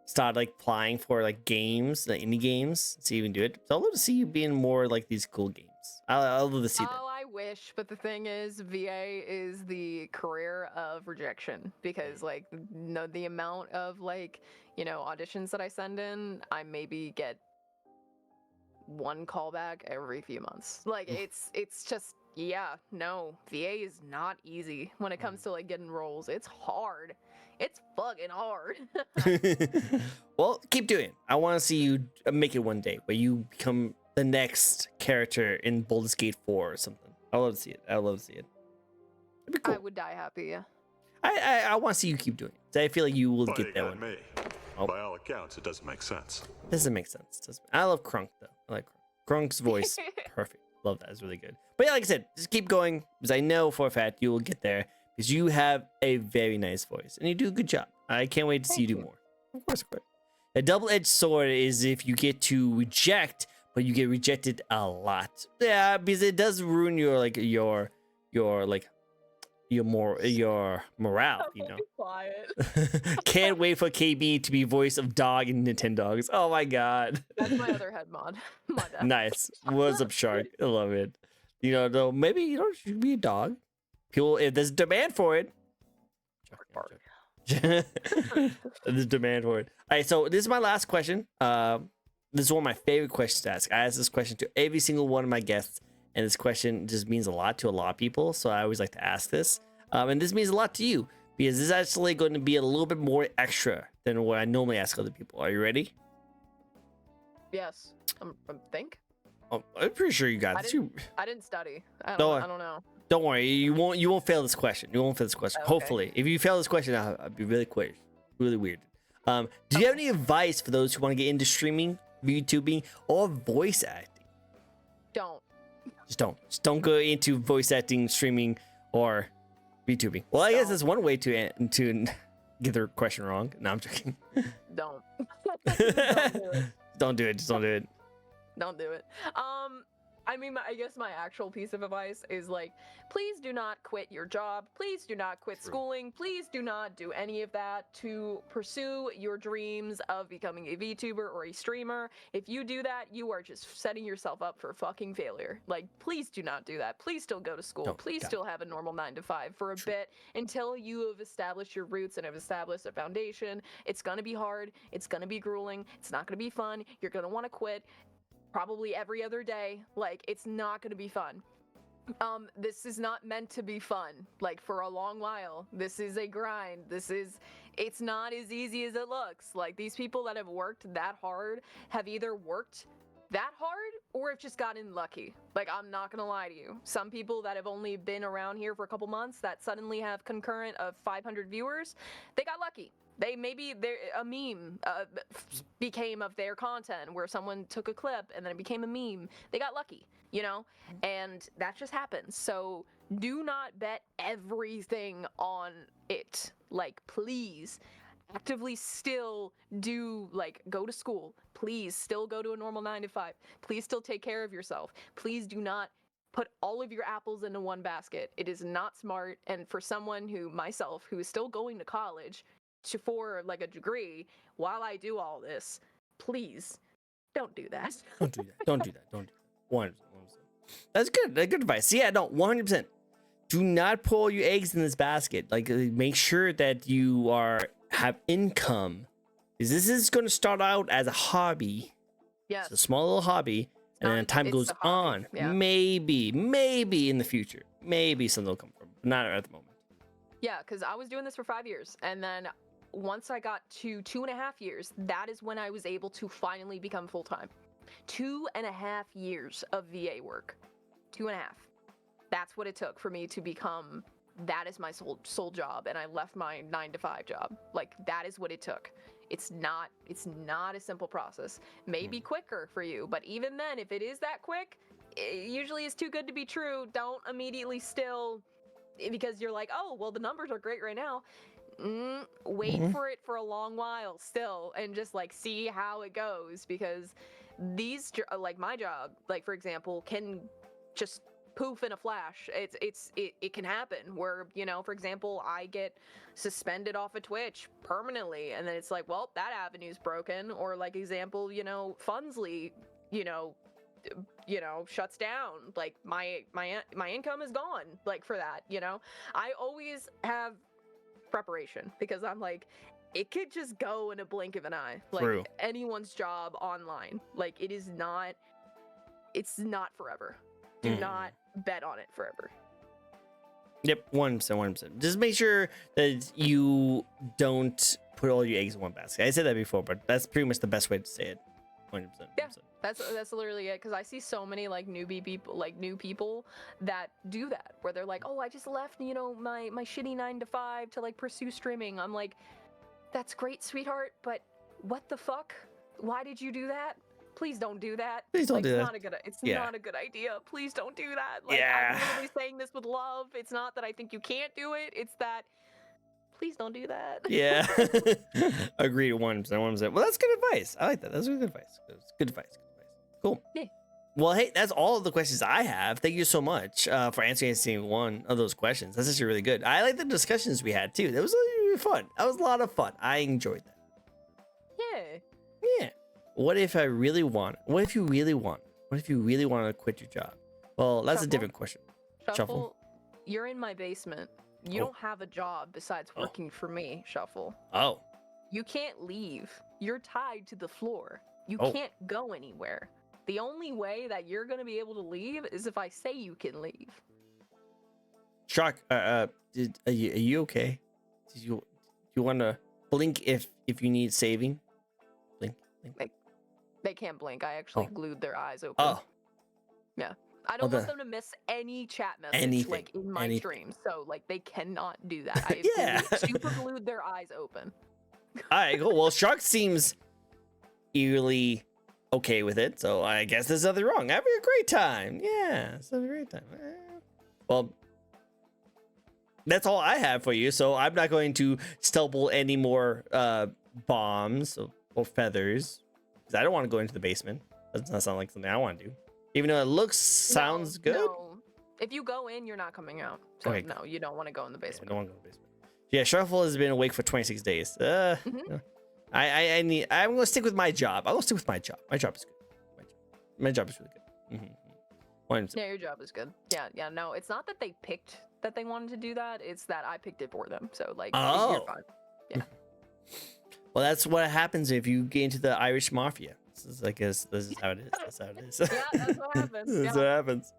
start like applying for like games, like indie games, see if you can do it. So I'd love to see you being more like these cool games. I'll love to see that. Oh, I wish, but the thing is, VA is the career of rejection, because like the amount of like auditions that I send in, I maybe get one callback every few months. Like, it's just, yeah, no, VA is not easy when it comes to like getting roles. It's hard. It's fucking hard. Well, keep doing it. I want to see you make it one day where you become the next character in Baldur's Gate 4 or something. I love to see it. I love to see it. It'd be cool. I would die happy. Yeah. I want to see you keep doing it. I feel like you will get that one. Me. Oh. By all accounts, it doesn't make sense. Doesn't make sense. I love Crunk though. I like Crunk. Crunk's voice. Perfect. Love that. It's really good. But yeah, like I said, just keep going, because I know for a fact you will get there, because you have a very nice voice and you do a good job. I can't wait to see you do more. Of course. A double-edged sword is if you get to reject, but you get rejected a lot. Yeah, because it does ruin your morale, Be quiet. Can't wait for KB to be voice of dog in Nintendogs. Oh my god. That's my other head mod. My bad. Nice. What's up, Shark? I love it. Though maybe you should be a dog. People, if there's demand for it. Bark. There's demand for it. All right, so this is my last question. This is one of my favorite questions to ask. I ask this question to every single one of my guests, and this question just means a lot to a lot of people, so I always like to ask this. And this means a lot to you, because this is actually going to be a little bit more extra than what I normally ask other people. Are you ready? Yes. I think. Oh, I'm pretty sure you got this. I didn't study. I Don't don't know. Don't worry, you won't fail this question. You won't fail this question. Okay. Hopefully, if you fail this question, I'll be really weird. Do you have any advice for those who want to get into streaming, VTubing, or voice acting? Don't. Just don't go into voice acting, streaming, or VTubing. Well, I guess that's one way to get their question wrong. No, I'm joking. Don't. Don't do it. Don't do it. Just don't do it. Don't do it. I mean, I guess my actual piece of advice is like, please do not quit your job. Please do not quit schooling. Please do not do any of that to pursue your dreams of becoming a VTuber or a streamer. If you do that, you are just setting yourself up for fucking failure. Like, please do not do that. Please still go to school. Please still have a normal 9 to 5 for a bit until you have established your roots and have established a foundation. It's gonna be hard. It's gonna be grueling. It's not gonna be fun. You're gonna want to quit. Probably every other day. Like, it's not gonna be fun. This is not meant to be fun, like, for a long while. This is a grind. It's not as easy as it looks. Like, these people that have worked that hard have either worked that hard or have just gotten lucky. Like, I'm not gonna lie to you. Some people that have only been around here for a couple months that suddenly have concurrent of 500 viewers, they got lucky. A meme became of their content where someone took a clip and then it became a meme. They got lucky, you know? And that just happens. So do not bet everything on it. Like, please actively still do, like, go to school. Please still go to a normal 9 to 5. Please still take care of yourself. Please do not put all of your apples into one basket. It is not smart. And for someone myself, who is still going to college, for like a degree while I do all this, please don't do that. Don't do that. Don't do that. Don't do that. 100%. That's good. That's good advice. Yeah, no, 100%. Do not put all your eggs in this basket. Like, make sure that you have income. Because this is going to start out as a hobby. Yeah. It's a small little hobby. And then time goes on. Yeah. Maybe in the future. Maybe something will come from it. But not at the moment. Yeah, because I was doing this for 5 years. And then once I got to 2.5 years, that is when I was able to finally become full-time. 2.5 years of VA work. 2.5. That's what it took for me to become, that is my sole job. And I left my 9 to 5 job. Like, that is what it took. It's not a simple process. Maybe quicker for you, but even then, if it is that quick, it usually is too good to be true. Don't immediately still, because you're like, oh, well, the numbers are great right now. Wait for it for a long while still, and just like see how it goes, because these, like my job, like for example, can just poof in a flash. It can happen where, you know, for example, I get suspended off of Twitch permanently, and then it's like, well, that avenue's broken. Or like example, you know, Funsley, you know, shuts down. Like my income is gone. Like for that, you know, I always have preparation, because I'm like, it could just go in a blink of an eye. Like True. Anyone's job online, like it's not forever. Do not bet on it forever. Yep, 100%. Just make sure that you don't put all your eggs in one basket. I said that before, but that's pretty much the best way to say it. 100%. Yeah, that's literally it. Because I see so many like new people that do that, where they're like, oh, I just left, you know, my shitty 9 to 5 to like pursue streaming. I'm like, that's great, sweetheart, but what the fuck? Why did you do that? Please don't do that. Please don't like, do that. It's not a good idea. Please don't do that. Like, Yeah. I'm literally saying this with love. It's not that I think you can't do it. It's that, please don't do that. Yeah. Agreed 100%. Well, that's good advice. I like that. That's good advice. Good advice. Cool. Yeah. Well, hey, that's all of the questions I have. Thank you so much for answering one of those questions. That's actually really good. I like the discussions we had too. That was really fun. That was a lot of fun. I enjoyed that. Yeah. Yeah. What if you really want to quit your job? Well, that's a different question. Shuffle. You're in my basement. You don't have a job besides working for me, Shuffle. Oh. You can't leave. You're tied to the floor. You can't go anywhere. The only way that you're going to be able to leave is if I say you can leave. Shark, are you okay? You want to blink if you need saving? Blink. They can't blink. I actually glued their eyes open. Oh. Yeah. I don't want them to miss any chat message like in my stream. So like they cannot do that. I super glued their eyes open. All right, cool. Well, Shark seems eerily okay with it, so I guess there's nothing wrong. Having a great time. Yeah, it's having a great time. Well, that's all I have for you. So I'm not going to stubble any more bombs or feathers because I don't want to go into the basement. That does not sound like something I want to do. Even though it sounds good. No. If you go in, you're not coming out. So Okay, no, you don't want to go in the basement. I don't want to go in the basement. Yeah, Shuffle has been awake for 26 days. Mhm. I'm gonna stick with my job. I'm gonna stick with my job. My job is good. My job is really good. Yeah, your job is good. Yeah. No, it's not that they picked that they wanted to do that. It's that I picked it for them. So like, Oh. you're fine. Yeah. Well, that's what happens if you get into the Irish mafia. This is how it is. That's how it is. Yeah, that's what happens. That's Yeah. what happens.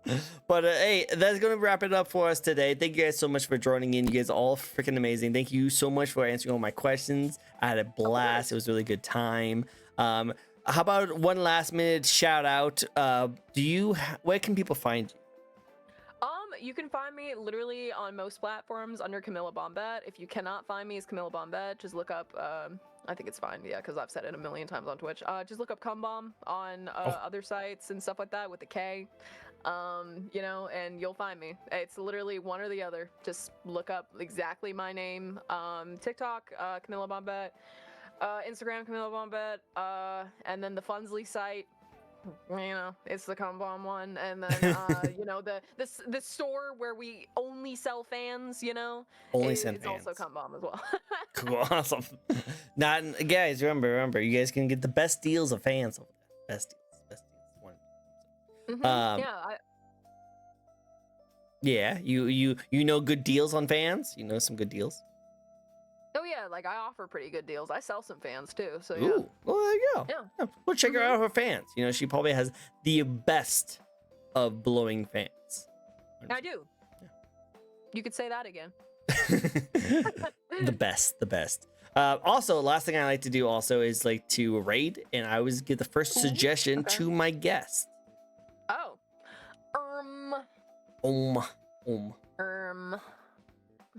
But hey, that's gonna wrap it up for us today. Thank you guys so much for joining in. You guys are all freaking amazing. Thank you so much for answering all my questions. I had a blast. It was a really good time. How about one last minute shout out? Where can people find you? You can find me literally on most platforms under Camilla Bombette. If you cannot find me as Camilla Bombette, just look up. I think it's fine, yeah, because I've said it a million times on Twitch. Just look up Cumbomb on other sites and stuff like that with the K. You know, and you'll find me. It's literally one or the other. Just look up exactly my name. TikTok, Camilla Bombette. Instagram, Camilla Bombette. And then the Funsley site. You know, it's the Cumbomb one, and then you know, the store where we only sell fans, you know, Only send it's fans. also Cumbomb as well. Cool, awesome. Guys, remember, you guys can get the best deals of fans over there. Best deals. One. Yeah, you know good deals on fans. You know some good deals. Oh yeah, like I offer pretty good deals. I sell some fans too, so yeah. Ooh, well there you go. Yeah. Go check her out. Her fans. You know she probably has the best of blowing fans. I do. Yeah. You could say that again. the best. Also, last thing I like to do also is like to raid, and I always give the first suggestion to my guest. Oh.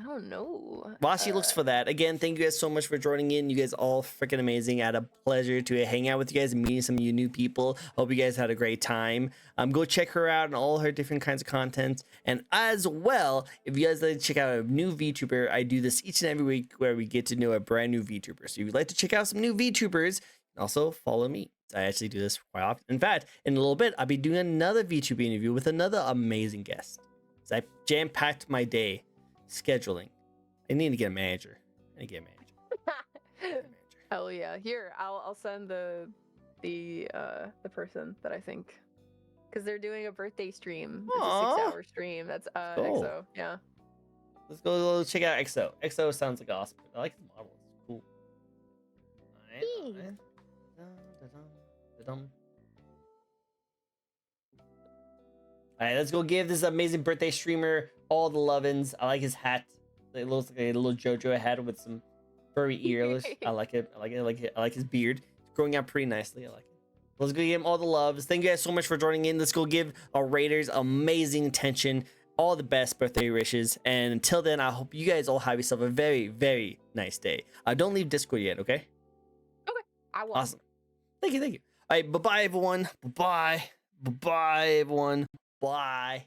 I don't know. While she looks for that, again, thank you guys so much for joining in. You guys all freaking amazing. I had a pleasure to hang out with you guys and meeting some of you new people. Hope you guys had a great time. Go check her out and all her different kinds of content. And as well, if you guys like to check out a new VTuber, I do this each and every week where we get to know a brand new VTuber. So if you'd like to check out some new VTubers, also follow me. I actually do this quite often. In fact, in a little bit, I'll be doing another VTuber interview with another amazing guest. So I jam-packed my day scheduling. I need to get a manager. Oh yeah, here I'll send the person that I think, because they're doing a birthday stream. It's a 6-hour stream. That's Cool. EXO. Yeah. Let's go check out EXO. EXO sounds like awesome. I like the model. It's cool. Alright, let's go give this amazing birthday streamer all the lovin's. I like his hat. It looks like a little JoJo hat with some furry ears. I like it. I like his beard. It's growing out pretty nicely. I like it. Let's go give him all the loves. Thank you guys so much for joining in. Let's go give our Raiders amazing attention. All the best birthday wishes. And until then, I hope you guys all have yourself a very, very nice day. Don't leave Discord yet, okay? Okay. I will. Awesome. Thank you. All right, bye-bye, everyone. Bye-bye, everyone. Bye.